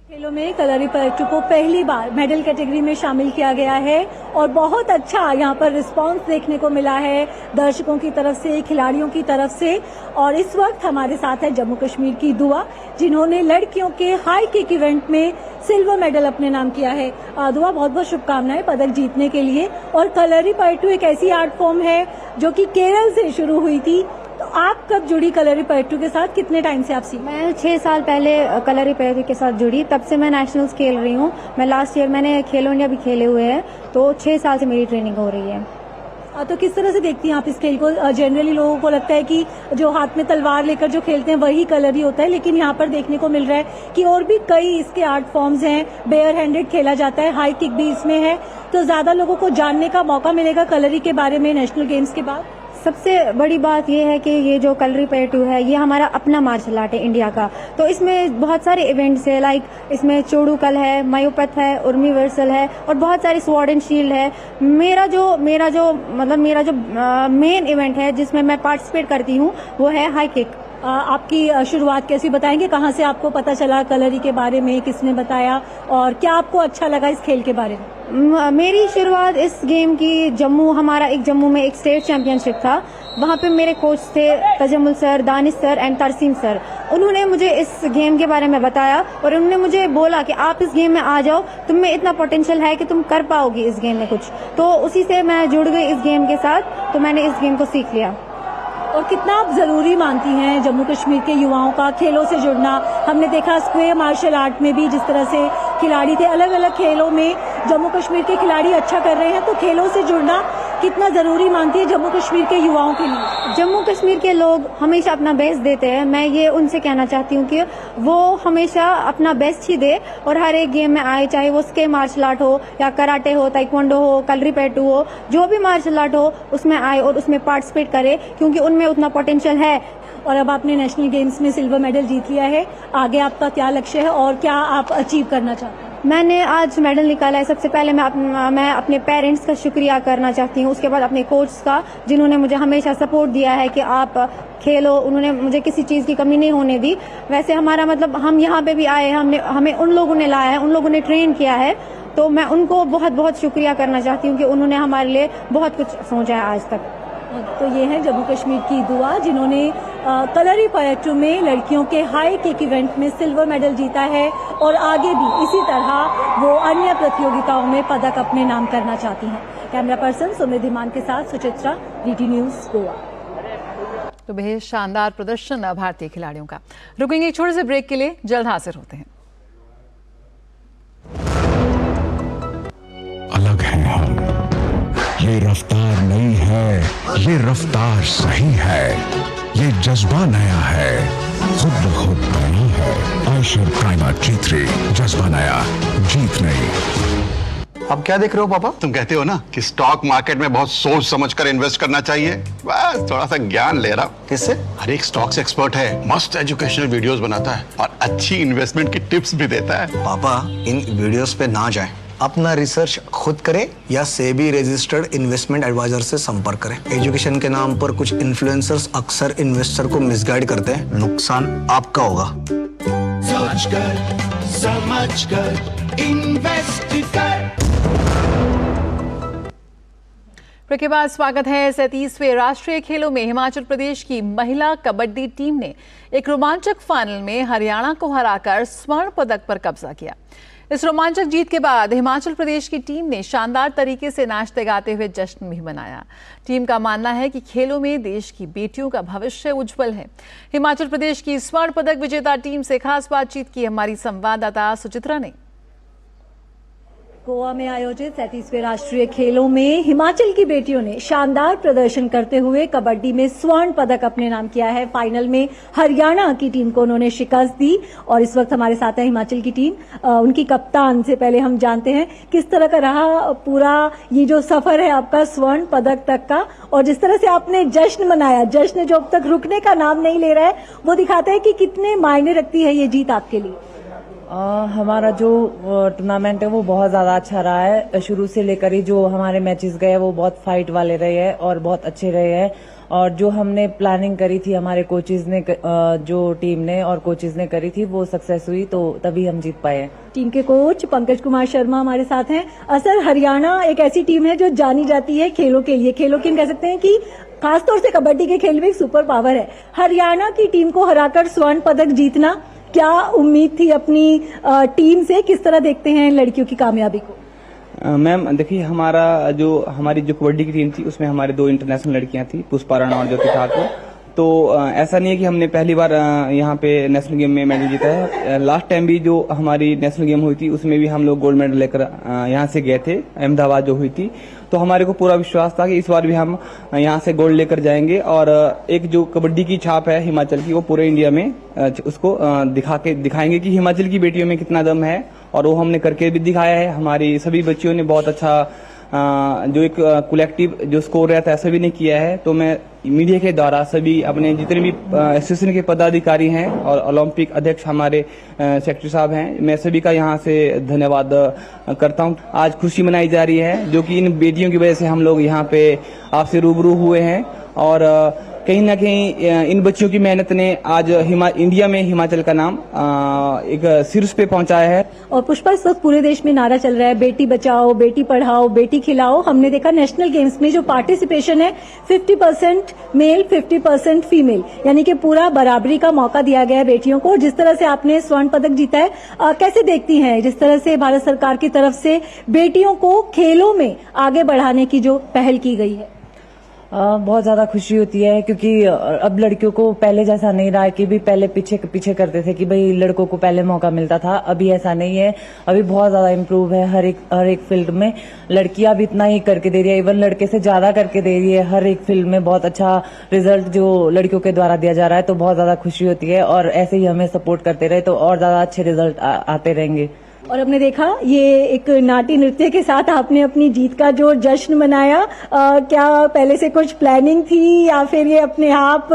खेलों में कल्यारीपट्टू को पहली बार मेडल कैटेगरी में शामिल किया गया है और बहुत अच्छा यहाँ पर रिस्पांस देखने को मिला है दर्शकों की तरफ से, खिलाड़ियों की तरफ से। और इस वक्त हमारे साथ है जम्मू कश्मीर की दुआ, जिन्होंने लड़कियों के हाई किक इवेंट में सिल्वर मेडल अपने नाम किया है। दुआ, बहुत बहुत शुभकामनाएं पदक जीतने के लिए। और कल्यारीपट्टू एक ऐसी आर्ट फॉर्म है जो कि केरल से शुरू हुई थी, तो आप कब जुड़ी कल्यारीपट्टू के साथ, कितने टाइम से आप सीख? मैं 6 साल पहले कल्यारीपट्टू के साथ जुड़ी, तब से मैं नेशनल्स खेल रही हूँ। मैं लास्ट ईयर मैंने खेलो इंडिया भी खेले हुए हैं, तो 6 साल से मेरी ट्रेनिंग हो रही है। तो किस तरह से देखती हैं आप इस खेल को? जनरली लोगों को लगता है कि जो हाथ में तलवार लेकर जो खेलते हैं वही कलरी होता है, लेकिन यहाँ पर देखने को मिल रहा है कि और भी कई इसके आर्ट फॉर्म्स हैं। बेयर हैंडेड खेला जाता है, हाई किक भी इसमें है। तो ज्यादा लोगों को जानने का मौका मिलेगा कलरी के बारे में नेशनल गेम्स के बाद। सबसे बड़ी बात यह है कि ये जो कल्यारीपट्टू है ये हमारा अपना मार्शल आर्ट है इंडिया का। तो इसमें बहुत सारे इवेंट्स है, लाइक इसमें चोड़ूकल है, मयूपथ है, उर्मी वर्सल है और बहुत सारी स्वॉर्ड एंड शील्ड है। मेरा जो मेन इवेंट है जिसमें मैं पार्टिसिपेट करती हूँ वो है हाई किक। आपकी शुरुआत कैसी बताएंगे? कहाँ से आपको पता चला कलरी के बारे में, किसने बताया और क्या आपको अच्छा लगा इस खेल के बारे में? मेरी शुरुआत इस गेम की जम्मू में एक स्टेट चैंपियनशिप था। वहाँ पे मेरे कोच थे Tajammul sir, Danish sir and Tarsem sir. उन्होंने मुझे इस गेम के बारे में बताया और उन्होंने मुझे बोला कि आप इस गेम में आ जाओ, तुम में इतना पोटेंशियल है कि तुम कर पाओगी इस गेम में कुछ। तो उसी से मैं जुड़ गई इस गेम के साथ, तो मैंने इस गेम को सीख लिया। और कितना आप जरूरी मानती हैं जम्मू कश्मीर के युवाओं का खेलों से जुड़ना? हमने देखा स्क्वेयर मार्शल आर्ट में भी जिस तरह से खिलाड़ी थे, अलग अलग खेलों में जम्मू कश्मीर के खिलाड़ी अच्छा कर रहे हैं, तो खेलों से जुड़ना कितना जरूरी मानती है जम्मू कश्मीर के युवाओं के लिए? जम्मू कश्मीर के लोग हमेशा अपना बेस्ट देते हैं। मैं ये उनसे कहना चाहती हूँ कि वो हमेशा अपना बेस्ट ही दे और हर एक गेम में आए, चाहे वो स्के मार्शल आर्ट हो या कराटे हो, ताइक्वांडो हो, कलरीपयट्टू हो, जो भी मार्शल आर्ट हो उसमें आए और उसमें पार्टिसिपेट करे, क्योंकि उनमें उतना पोटेंशियल है। और अब आपने नेशनल गेम्स में सिल्वर मेडल जीत लिया है, आगे आपका क्या लक्ष्य है और क्या आप अचीव करना चाहते हैं? मैंने आज मेडल निकाला है। सबसे पहले मैं अपने पेरेंट्स का शुक्रिया करना चाहती हूँ, उसके बाद अपने कोच का, जिन्होंने मुझे हमेशा सपोर्ट दिया है कि आप खेलो। उन्होंने मुझे किसी चीज़ की कमी नहीं होने दी। वैसे हमारा मतलब हम यहाँ पे भी आए, हमें उन लोगों ने लाया है, उन लोगों ने ट्रेन किया है, तो मैं उनको बहुत बहुत शुक्रिया करना चाहती हूँ कि उन्होंने हमारे लिए बहुत कुछ सोचा है आज तक। तो ये है जम्मू कश्मीर की दुआ, जिन्होंने कलरीपयट्टू में लड़कियों के हाई किक इवेंट में सिल्वर मेडल जीता है और आगे भी इसी तरह वो अन्य प्रतियोगिताओं में पदक अपने नाम करना चाहती हैं। कैमरा पर्सन सुमित धिमान के साथ सुचित्रा, DT न्यूज़, गोवा। तो बेहद शानदार प्रदर्शन भारतीय खिलाड़ियों का। रुकेंगे एक छोटे से ब्रेक के लिए, जल्द हाजिर होते हैं। अलग हैं हम, ये रफ्तार नई है, ये रफ्तार सही है, ये जज्बा नया है, खुद ब खुद नया है। आयशर प्राइमर G3, जज्बा नया, जीत नई। अब क्या देख रहे हो पापा? तुम कहते हो ना कि स्टॉक मार्केट में बहुत सोच समझकर इन्वेस्ट करना चाहिए, बस थोड़ा सा ज्ञान ले रहा हूं। किससे? हर एक स्टॉक्स एक्सपर्ट है, मस्त एजुकेशनल वीडियोस बनाता है और अच्छी इन्वेस्टमेंट की टिप्स भी देता है। पापा इन वीडियोस पे ना जाएं, अपना रिसर्च खुद करें या सेबी रजिस्टर्ड इन्वेस्टमेंट एडवाइजर से संपर्क करें। एजुकेशन के नाम पर कुछ इन्फ्लुएंसर्स अक्सर इन्वेस्टर को मिसगाइड करते हैं, नुकसान आपका होगा। सोच कर समझ कर इन्वेस्ट कर। ब्रेक के बाद स्वागत है। 37वें राष्ट्रीय खेलों में हिमाचल प्रदेश की महिला कबड्डी टीम ने एक रोमांचक फाइनल में हरियाणा को हराकर स्वर्ण पदक पर कब्जा किया। इस रोमांचक जीत के बाद हिमाचल प्रदेश की टीम ने शानदार तरीके से नाचते गाते हुए जश्न भी मनाया। टीम का मानना है कि खेलों में देश की बेटियों का भविष्य उज्जवल है। हिमाचल प्रदेश की स्वर्ण पदक विजेता टीम से खास बातचीत की हमारी संवाददाता सुचित्रा ने। गोवा में आयोजित 37वें राष्ट्रीय खेलों में हिमाचल की बेटियों ने शानदार प्रदर्शन करते हुए कबड्डी में स्वर्ण पदक अपने नाम किया है। फाइनल में हरियाणा की टीम को उन्होंने शिकस्त दी और इस वक्त हमारे साथ है हिमाचल की टीम। उनकी कप्तान से पहले हम जानते हैं किस तरह का रहा पूरा ये जो सफर है आपका स्वर्ण पदक तक का, और जिस तरह से आपने जश्न मनाया, जश्न जो अब तक रुकने का नाम नहीं ले रहा है, वो दिखाता है कि कितने मायने रखती है ये जीत आपके लिए। हमारा जो टूर्नामेंट है वो बहुत ज़्यादा अच्छा रहा है। शुरू से लेकर ही जो हमारे मैचेस गए वो बहुत फाइट वाले रहे हैं और बहुत अच्छे रहे हैं। और जो हमने प्लानिंग करी थी हमारे कोचेज ने, जो टीम ने और कोचेज ने करी थी, वो सक्सेस हुई, तो तभी हम जीत पाए। टीम के कोच पंकज कुमार शर्मा हमारे साथ हैं। सर, हरियाणा एक ऐसी टीम है जो जानी जाती है खेलों के लिए, खेलों की हम कह सकते हैं कि खासतौर से कबड्डी के खेल में एक सुपर पावर है। हरियाणा की टीम को हराकर स्वर्ण पदक जीतना, क्या उम्मीद थी अपनी टीम से? किस तरह देखते हैं लड़कियों की कामयाबी को? मैम देखिए, हमारी जो कबड्डी की टीम थी उसमें हमारे 2 इंटरनेशनल लड़कियां थी, पुष्पा राणा और ज्योति ठाकुर। तो ऐसा नहीं है कि हमने पहली बार यहाँ पे नेशनल गेम में मेडल जीता है। लास्ट टाइम भी जो हमारी नेशनल गेम हुई थी उसमें भी हम लोग गोल्ड मेडल लेकर यहाँ से गए थे, अहमदाबाद जो हुई थी। तो हमारे को पूरा विश्वास था कि इस बार भी हम यहाँ से गोल्ड लेकर जाएंगे और एक जो कबड्डी की छाप है हिमाचल की, वो पूरे इंडिया में उसको दिखाएंगे कि हिमाचल की बेटियों में कितना दम है, और वो हमने करके भी दिखाया है। हमारी सभी बच्चियों ने बहुत अच्छा जो एक कलेक्टिव जो स्कोर रहता है सभी ने किया है। तो मैं मीडिया के द्वारा सभी अपने जितने भी एसोसिएशन के पदाधिकारी हैं और ओलंपिक अध्यक्ष हमारे सेक्रेटरी साहब हैं, मैं सभी का यहाँ से धन्यवाद करता हूँ। आज खुशी मनाई जा रही है जो कि इन बेटियों की वजह से हम लोग यहाँ पे आपसे रूबरू हुए हैं, और कहीं ना कहीं इन बच्चियों की मेहनत ने आज इंडिया में हिमाचल का नाम एक शीर्ष पे पहुंचाया है। और पुष्पा, इस वक्त पूरे देश में नारा चल रहा है बेटी बचाओ, बेटी पढ़ाओ, बेटी खिलाओ। हमने देखा नेशनल गेम्स में जो पार्टिसिपेशन है 50% मेल 50% फीमेल, यानी कि पूरा बराबरी का मौका दिया गया है बेटियों को। जिस तरह से आपने स्वर्ण पदक जीता है, कैसे देखती हैं जिस तरह से भारत सरकार की तरफ से बेटियों को खेलों में आगे बढ़ाने की जो पहल की गई है? बहुत ज्यादा खुशी होती है क्योंकि अब लड़कियों को पहले जैसा नहीं रहा है कि भी पहले पीछे पीछे करते थे कि भाई लड़कों को पहले मौका मिलता था। अभी ऐसा नहीं है, अभी बहुत ज्यादा इम्प्रूव है हर एक फील्ड में। लड़कियां भी इतना ही करके दे रही है, इवन लड़के से ज्यादा करके दे रही है। हर एक फील्ड में बहुत अच्छा रिजल्ट जो लड़कियों के द्वारा दिया जा रहा है, तो बहुत ज्यादा खुशी होती है। और ऐसे ही हमें सपोर्ट करते रहे तो और ज्यादा अच्छे रिजल्ट आते रहेंगे। और हमने देखा ये एक नाट्य नृत्य के साथ आपने अपनी जीत का जो जश्न मनाया, क्या पहले से कुछ प्लानिंग थी या फिर ये अपने आप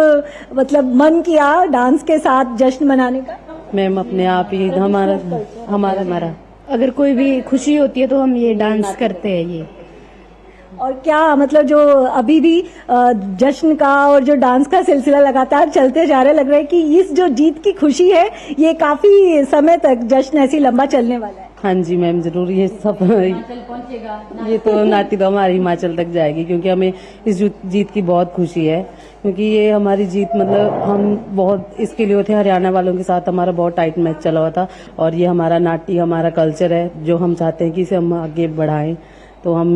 मतलब मन किया डांस के साथ जश्न मनाने का? मैम अपने आप ही हमारा अगर कोई भी खुशी होती है तो हम ये डांस करते हैं ये। और क्या मतलब जो अभी भी जश्न का और जो डांस का सिलसिला लगातार चलते जा रहा है, लग रहा है कि इस जो जीत की खुशी है ये काफी समय तक जश्न ऐसी लंबा चलने वाला है। हाँ जी मैम जरूर, ये सब ये तो नाटी तो हमारी हिमाचल तक जाएगी क्योंकि हमें इस जीत की बहुत खुशी है। क्योंकि ये हमारी जीत मतलब हम बहुत इसके लिए थे, हरियाणा वालों के साथ हमारा बहुत टाइट मैच चला हुआ था और ये हमारा नाटी हमारा कल्चर है जो हम चाहते हैं कि इसे हम आगे बढ़ाएं। तो हम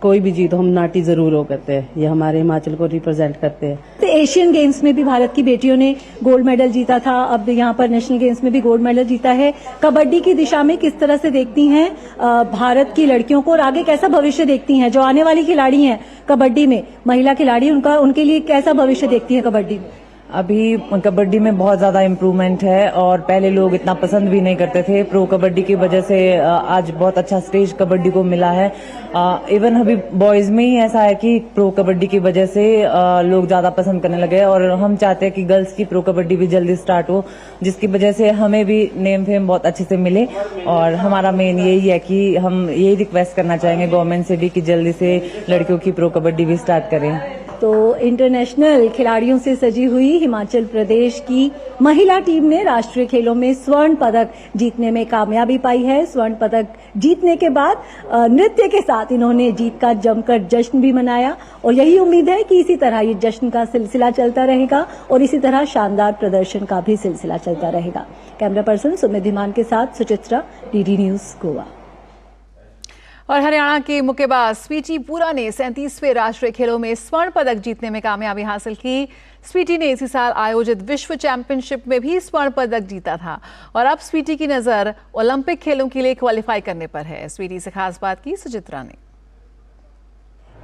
कोई भी जीत हम नाटी जरूर हो करते हैं, ये हमारे हिमाचल को रिप्रेजेंट करते हैं। तो एशियन गेम्स में भी भारत की बेटियों ने गोल्ड मेडल जीता था, अब यहाँ पर नेशनल गेम्स में भी गोल्ड मेडल जीता है। कबड्डी की दिशा में किस तरह से देखती हैं भारत की लड़कियों को और आगे कैसा भविष्य देखती हैं? जो आने वाली खिलाड़ी हैं कबड्डी में, महिला खिलाड़ी, उनके लिए कैसा भविष्य देखती हैं कबड्डी में? अभी कबड्डी में बहुत ज्यादा इम्प्रूवमेंट है और पहले लोग इतना पसंद भी नहीं करते थे। प्रो कबड्डी की वजह से आज बहुत अच्छा स्टेज कबड्डी को मिला है। इवन अभी बॉयज में ही ऐसा है कि प्रो कबड्डी की वजह से लोग ज्यादा पसंद करने लगे और हम चाहते हैं कि गर्ल्स की प्रो कबड्डी भी जल्दी स्टार्ट हो, जिसकी वजह से हमें भी नेम फेम बहुत अच्छे से मिले। और हमारा मेन यही है कि हम यही रिक्वेस्ट करना चाहेंगे गवर्नमेंट से भी कि जल्दी से लड़कियों की प्रो कबड्डी भी स्टार्ट करें। तो इंटरनेशनल खिलाड़ियों से सजी हुई हिमाचल प्रदेश की महिला टीम ने राष्ट्रीय खेलों में स्वर्ण पदक जीतने में कामयाबी पाई है। स्वर्ण पदक जीतने के बाद नृत्य के साथ इन्होंने जीत का जमकर जश्न भी मनाया और यही उम्मीद है कि इसी तरह ये जश्न का सिलसिला चलता रहेगा और इसी तरह शानदार प्रदर्शन का भी सिलसिला चलता रहेगा। कैमरा पर्सन सुमित धीमान के साथ सुचित्रा, डीडी न्यूज, गोवा। और हरियाणा के मुक्केबाज स्वीटी पूरा ने 37वें राष्ट्रीय खेलों में स्वर्ण पदक जीतने में कामयाबी हासिल की। स्वीटी ने इसी साल आयोजित विश्व चैंपियनशिप में भी स्वर्ण पदक जीता था और अब स्वीटी की नजर ओलंपिक खेलों के लिए क्वालिफाई करने पर है। स्वीटी से खास बात की सुचित्रा ने।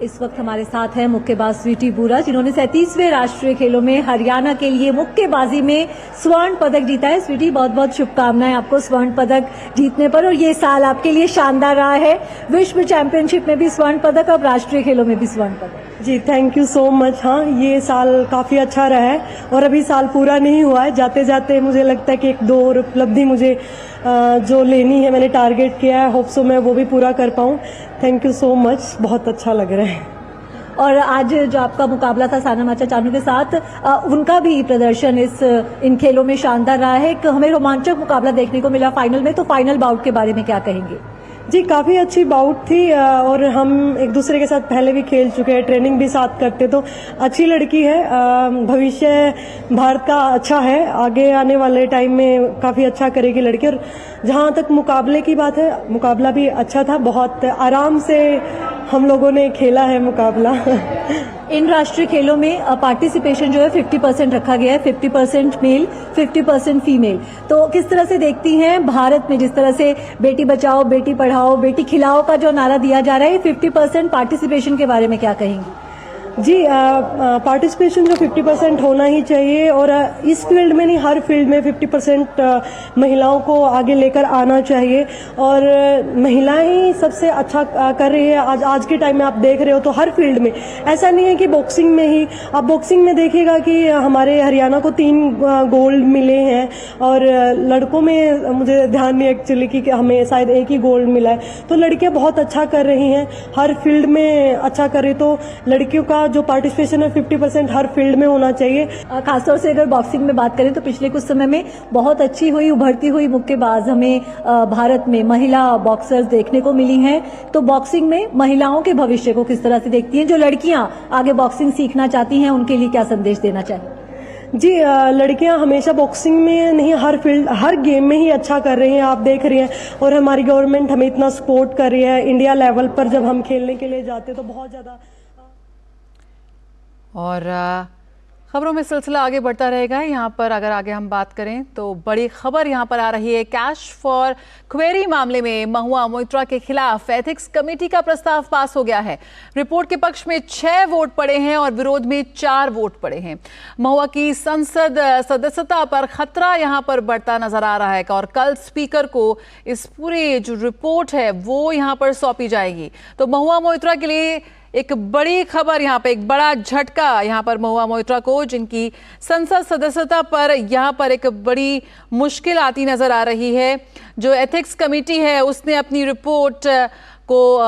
इस वक्त हमारे साथ है मुक्केबाज स्वीटी बूरा, जिन्होंने 37वें राष्ट्रीय खेलों में हरियाणा के लिए मुक्केबाजी में स्वर्ण पदक जीता है। स्वीटी, बहुत बहुत शुभकामनाएं आपको स्वर्ण पदक जीतने पर और ये साल आपके लिए शानदार रहा है। विश्व चैंपियनशिप में भी स्वर्ण पदक, अब राष्ट्रीय खेलों में भी स्वर्ण पदक। जी थैंक यू सो मच। हाँ, ये साल काफी अच्छा रहा है और अभी साल पूरा नहीं हुआ है। जाते जाते मुझे लगता है कि एक दो और उपलब्धि मुझे जो लेनी है, मैंने टारगेट किया है, होप सो मैं वो भी पूरा कर पाऊँ। थैंक यू सो मच, बहुत अच्छा लग रहा है। और आज जो आपका मुकाबला था साना माचा चानू के साथ, उनका भी प्रदर्शन इन खेलों में शानदार रहा है। हमें रोमांचक मुकाबला देखने को मिला फाइनल में, तो फाइनल बाउट के बारे में क्या कहेंगे? जी काफ़ी अच्छी बाउट थी और हम एक दूसरे के साथ पहले भी खेल चुके हैं, ट्रेनिंग भी साथ करते, तो अच्छी लड़की है। भविष्य भारत का अच्छा है, आगे आने वाले टाइम में काफ़ी अच्छा करेगी लड़की। और जहाँ तक मुकाबले की बात है, मुकाबला भी अच्छा था, बहुत आराम से हम लोगों ने खेला है मुकाबला। इन राष्ट्रीय खेलों में पार्टिसिपेशन जो है 50% रखा गया है, 50% मेल, 50% फीमेल। तो किस तरह से देखती हैं भारत में जिस तरह से बेटी बचाओ, बेटी पढ़ाओ, बेटी खिलाओ का जो नारा दिया जा रहा है, 50% पार्टिसिपेशन के बारे में क्या कहेंगी? जी पार्टिसिपेशन जो 50% होना ही चाहिए और इस फील्ड में नहीं, हर फील्ड में 50% महिलाओं को आगे लेकर आना चाहिए। और महिलाएं ही सबसे अच्छा कर रही है आज के टाइम में। आप देख रहे हो तो हर फील्ड में, ऐसा नहीं है कि बॉक्सिंग में ही। आप बॉक्सिंग में देखिएगा कि हमारे हरियाणा को 3 गोल्ड मिले हैं और लड़कों में मुझे ध्यान नहीं एक्चुअली कि हमें शायद 1 ही गोल्ड मिला है। तो लड़कियां बहुत अच्छा कर रही हैं, हर फील्ड में अच्छा कर रही। तो लड़कियों का जो पार्टिसिपेशन है 50% हर फील्ड में होना चाहिए। खासतौर से अगर बॉक्सिंग में बात करें तो पिछले कुछ समय में बहुत अच्छी हुई उभरती हुई मुक्केबाज हमें भारत में महिला बॉक्सर्स देखने को मिली हैं। तो बॉक्सिंग में महिलाओं के भविष्य को किस तरह से देखती हैं? जो लड़कियां आगे बॉक्सिंग सीखना चाहती हैं उनके लिए क्या संदेश देना चाहिए? जी लड़कियां हमेशा बॉक्सिंग में नहीं, हर फील्ड हर गेम में ही अच्छा कर रही हैं, आप देख रही हैं। और हमारी गवर्नमेंट हमें इतना सपोर्ट कर रही है। इंडिया लेवल पर जब हम खेलने के लिए जाते तो बहुत ज्यादा और खबरों में सिलसिला आगे बढ़ता रहेगा। यहाँ पर अगर आगे हम बात करें तो बड़ी खबर यहाँ पर आ रही है। कैश फॉर क्वेरी मामले में महुआ मोइत्रा के खिलाफ एथिक्स कमेटी का प्रस्ताव पास हो गया है। रिपोर्ट के पक्ष में 6 वोट पड़े हैं और विरोध में 4 वोट पड़े हैं। महुआ की संसद सदस्यता पर खतरा यहाँ पर बढ़ता नजर आ रहा है और कल स्पीकर को इस पूरी जो रिपोर्ट है वो यहाँ पर सौंपी जाएगी। तो महुआ मोइत्रा के लिए एक बड़ी खबर, यहाँ पे एक बड़ा झटका यहाँ पर महुआ मोइत्रा को, जिनकी संसद सदस्यता पर यहाँ पर एक बड़ी मुश्किल आती नजर आ रही है। जो एथिक्स कमेटी है उसने अपनी रिपोर्ट को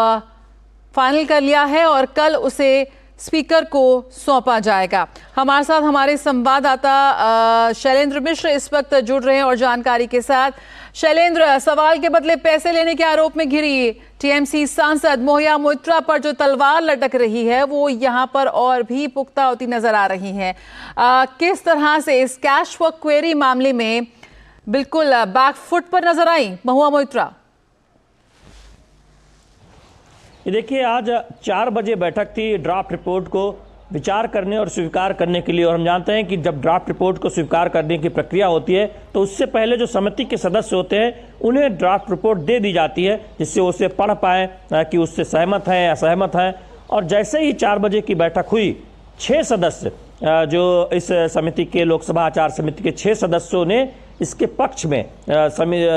फाइनल कर लिया है और कल उसे स्पीकर को सौंपा जाएगा। हमारे साथ हमारे संवाददाता शैलेंद्र मिश्र इस वक्त जुड़ रहे हैं और जानकारी के साथ। शैलेंद्र, सवाल के बदले पैसे लेने के आरोप में घिरी टीएमसी सांसद महुआ मोइत्रा पर जो तलवार लटक रही है वो यहाँ पर और भी पुख्ता होती नजर आ रही है। किस तरह से इस कैश फॉर क्वेरी मामले में बिल्कुल बैकफुट पर नजर आई महुआ मोइत्रा? ये देखिए, आज 4 बजे बैठक थी ड्राफ्ट रिपोर्ट को विचार करने और स्वीकार करने के लिए। और हम जानते हैं कि जब ड्राफ्ट रिपोर्ट को स्वीकार करने की प्रक्रिया होती है तो उससे पहले जो समिति के सदस्य होते हैं उन्हें ड्राफ्ट रिपोर्ट दे दी जाती है जिससे उसे पढ़ पाएँ कि उससे सहमत हैं या असहमत हैं। और जैसे ही 4 बजे की बैठक हुई, 6 सदस्य जो इस समिति के लोकसभा आचार समिति के 6 सदस्यों ने इसके पक्ष में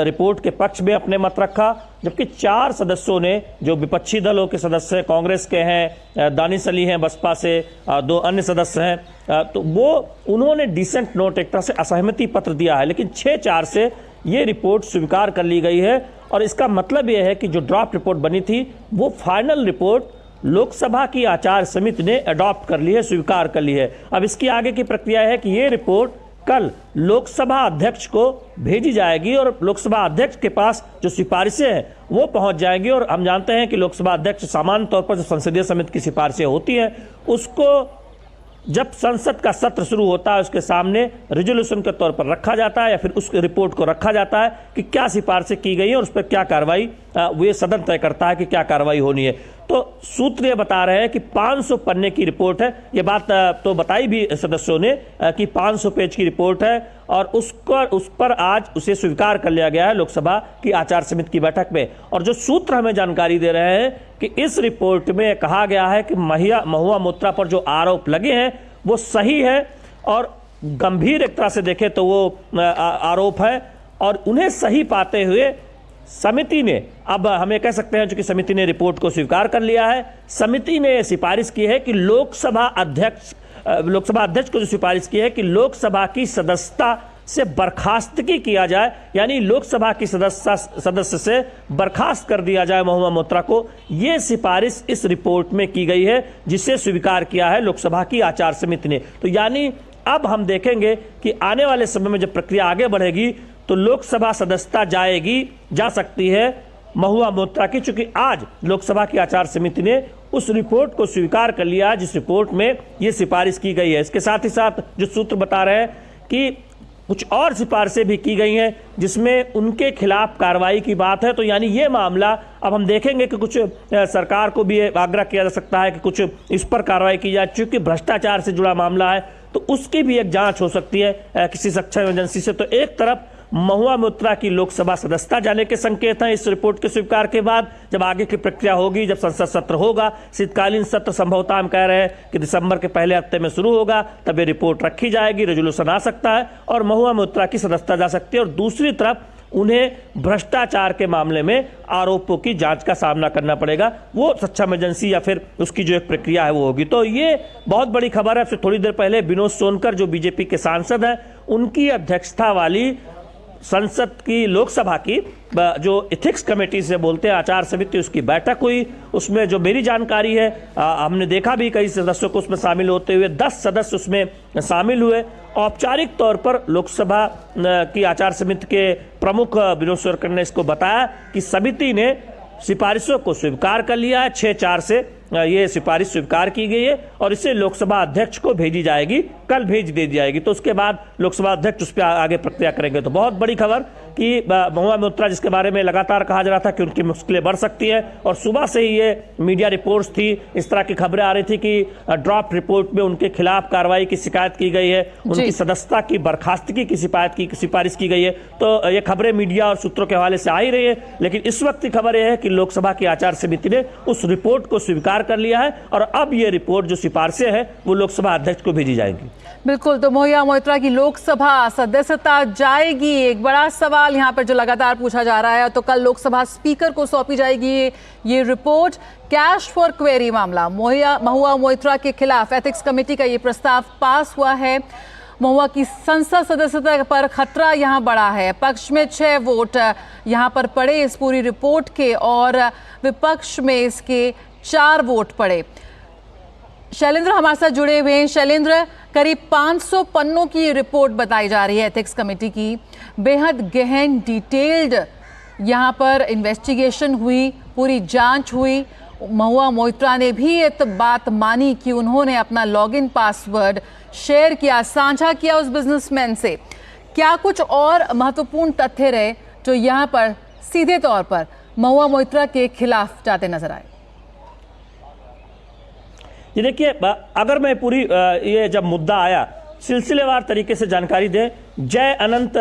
रिपोर्ट के पक्ष में अपने मत रखा, जबकि 4 सदस्यों ने जो विपक्षी दलों के सदस्य कांग्रेस के हैं, दानिश अली हैं बसपा से, 2 अन्य सदस्य हैं, तो वो उन्होंने डिसेंट नोट एक तरह से असहमति पत्र दिया है। लेकिन 6-4 से ये रिपोर्ट स्वीकार कर ली गई है और इसका मतलब ये है कि जो ड्राफ्ट रिपोर्ट बनी थी वो फाइनल रिपोर्ट लोकसभा की आचार समिति ने अडॉप्ट कर ली है, स्वीकार कर ली है। अब इसकी आगे की प्रक्रिया है कि ये रिपोर्ट कल लोकसभा अध्यक्ष को भेजी जाएगी और लोकसभा अध्यक्ष के पास जो सिफारिशें हैं वो पहुंच जाएंगी। और हम जानते हैं कि लोकसभा अध्यक्ष सामान्य तौर पर जो संसदीय समिति की सिफारिशें होती हैं उसको जब संसद का सत्र शुरू होता है उसके सामने रिजोल्यूशन के तौर पर रखा जाता है या फिर उस रिपोर्ट को रखा जाता है कि क्या सिफारिशें की गई हैं और उस पर क्या कार्रवाई, वो सदन तय करता है कि क्या कार्रवाई होनी है। तो सूत्र ये बता रहे हैं कि 500 पन्ने की रिपोर्ट है। ये बात तो बताई भी सदस्यों ने कि 500 पेज की रिपोर्ट है और उस पर आज उसे स्वीकार कर लिया गया है लोकसभा की आचार समिति की बैठक में। और जो सूत्र हमें जानकारी दे रहे हैं कि इस रिपोर्ट में कहा गया है कि महुआ मोइत्रा पर जो आरोप लगे हैं वो सही है और गंभीर एक तरह से देखें तो वो आरोप है। और उन्हें सही पाते हुए समिति ने, अब हमें कह सकते हैं चूंकि समिति ने रिपोर्ट को स्वीकार कर लिया है, समिति ने सिफारिश की है कि लोकसभा अध्यक्ष को जो सिफारिश की है कि लोकसभा की सदस्यता से बर्खास्तगी किया जाए, यानी लोकसभा की सदस्य से बर्खास्त कर दिया जाए महुआ मोइत्रा को। ये सिफारिश इस रिपोर्ट में की गई है जिसे स्वीकार किया है लोकसभा की आचार समिति ने। तो यानी अब हम देखेंगे कि आने वाले समय में जब प्रक्रिया आगे बढ़ेगी तो लोकसभा सदस्यता जा सकती है महुआ मोइत्रा की, चूंकि आज लोकसभा की आचार समिति ने उस रिपोर्ट को स्वीकार कर लिया जिस रिपोर्ट में ये सिफारिश की गई है। इसके साथ ही साथ जो सूत्र बता रहे हैं कि कुछ और सिफारिशें भी की गई हैं जिसमें उनके खिलाफ कार्रवाई की बात है। तो यानी ये मामला अब हम देखेंगे कि कुछ सरकार को भी आग्रह किया जा सकता है कि कुछ इस पर कार्रवाई की जाए, चूंकि भ्रष्टाचार से जुड़ा मामला है तो उसकी भी एक जांच हो सकती है किसी सक्षम एजेंसी से। तो एक तरफ महुआ मोइत्रा की लोकसभा सदस्यता जाने के संकेत हैं इस रिपोर्ट के स्वीकार के बाद। जब आगे की प्रक्रिया होगी, जब संसद सत्र होगा, शीतकालीन सत्र संभवतः हम कह रहे हैं कि दिसंबर के पहले हफ्ते में शुरू होगा, तब ये रिपोर्ट रखी जाएगी, रेजोल्यूशन आ सकता है और महुआ मोइत्रा की सदस्यता जा सकती है। और दूसरी तरफ उन्हें भ्रष्टाचार के मामले में आरोपों की जांच का सामना करना पड़ेगा, वो सक्षम एजेंसी या फिर उसकी जो एक प्रक्रिया है वो होगी। तो ये बहुत बड़ी खबर है। थोड़ी देर पहले विनोद सोनकर जो बीजेपी के सांसद हैं उनकी अध्यक्षता वाली संसद की लोकसभा की जो एथिक्स कमेटी से बोलते हैं आचार समिति, उसकी बैठक हुई। उसमें जो मेरी जानकारी है, हमने देखा भी कई सदस्यों को उसमें शामिल होते हुए, 10 सदस्य उसमें शामिल हुए। औपचारिक तौर पर लोकसभा की आचार समिति के प्रमुख विनोद सोनकर ने इसको बताया कि समिति ने सिफारिशों को स्वीकार कर लिया है। 6-4 से ये सिफारिश स्वीकार की गई है और इसे लोकसभा अध्यक्ष को भेजी जाएगी, कल भेज दी जाएगी। तो उसके बाद लोकसभा अध्यक्ष उस पर आगे प्रक्रिया करेंगे। तो बहुत बड़ी खबर कि महुआ मोइत्रा, जिसके बारे में लगातार कहा जा रहा था कि उनकी मुश्किलें बढ़ सकती हैं, और सुबह से ही ये मीडिया रिपोर्ट्स थी, इस तरह की खबरें आ रही थी कि ड्राफ्ट रिपोर्ट में उनके खिलाफ कार्रवाई की शिकायत की गई है, उनकी सदस्यता की बर्खास्तगी की सिफारिश की गई है। तो ये खबरें मीडिया और सूत्रों के हवाले से आ ही रही है, लेकिन इस वक्त की खबर यह है कि लोकसभा की आचार समिति ने उस रिपोर्ट को स्वीकार कर लिया है और अब ये रिपोर्ट जो सिफारिशें हैं वो लोकसभा अध्यक्ष को भेजी जाएंगी। बिल्कुल, तो महुआ मोइत्रा की लोकसभा सदस्यता जाएगी, एक बड़ा सवाल यहाँ पर जो लगातार पूछा जा रहा है। तो कल लोकसभा स्पीकर को सौंपी जाएगी ये रिपोर्ट। कैश फॉर क्वेरी मामला, महुआ मोइत्रा के खिलाफ एथिक्स कमेटी का ये प्रस्ताव पास हुआ है। महुआ की संसद सदस्यता पर खतरा यहाँ बढ़ा है। पक्ष में 6 वोट यहाँ पर पड़े इस पूरी रिपोर्ट के और विपक्ष में इसके 4 वोट पड़े। शैलेंद्र हमारे साथ जुड़े हुए हैं। शैलेंद्र, करीब 500 पन्नों की रिपोर्ट बताई जा रही है एथिक्स कमेटी की, बेहद गहन डिटेल्ड यहाँ पर इन्वेस्टिगेशन हुई, पूरी जांच हुई। महुआ मोइत्रा ने भी ये बात मानी कि उन्होंने अपना लॉगिन पासवर्ड शेयर किया, साझा किया उस बिजनेसमैन से। क्या कुछ और महत्वपूर्ण तथ्य रहे जो यहाँ पर सीधे तौर पर महुआ मोइत्रा के खिलाफ जाते नजर आए? ये देखिए, अगर मैं पूरी ये जब मुद्दा आया सिलसिलेवार तरीके से जानकारी दें, जय अनंत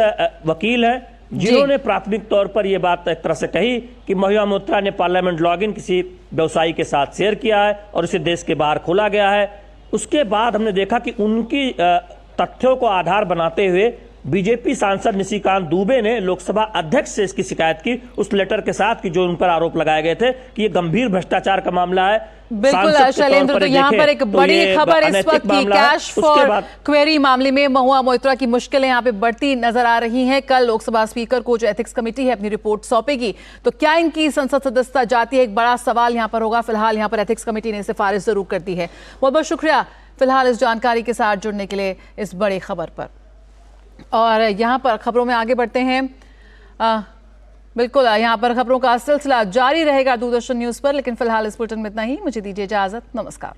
वकील हैं जिन्होंने प्राथमिक तौर पर यह बात एक तरह से कही कि महुआ मोइत्रा ने पार्लियामेंट लॉगिन किसी व्यवसायी के साथ शेयर किया है और इसे देश के बाहर खोला गया है। उसके बाद हमने देखा कि उनकी तथ्यों को आधार बनाते हुए बीजेपी सांसद निशिकांत दुबे ने लोकसभा अध्यक्ष से इसकी शिकायत की उस लेटर के साथ कि जो उन पर आरोप लगाए गए थे कि ये गंभीर भ्रष्टाचार का मामला है। बिल्कुल शैलेंद्र, तो यहाँ पर एक बड़ी खबर इस वक्त की कैश फॉर क्वेरी मामले में महुआ मोइत्रा की मुश्किलें यहाँ पे बढ़ती नजर आ रही हैं। कल लोकसभा स्पीकर को जो एथिक्स कमेटी है अपनी रिपोर्ट सौंपेगी, तो क्या इनकी संसद सदस्यता जाती है, एक बड़ा सवाल यहाँ पर होगा। फिलहाल यहाँ पर एथिक्स कमेटी ने सिफारिश जरूर कर दी है। बहुत बहुत शुक्रिया फिलहाल इस जानकारी के साथ जुड़ने के लिए इस बड़ी खबर पर। और यहाँ पर खबरों में आगे बढ़ते हैं। बिल्कुल, यहाँ पर खबरों का सिलसिला जारी रहेगा दूरदर्शन न्यूज़ पर, लेकिन फिलहाल इस बुलेटिन में इतना ही। मुझे दीजिए इजाजत, नमस्कार।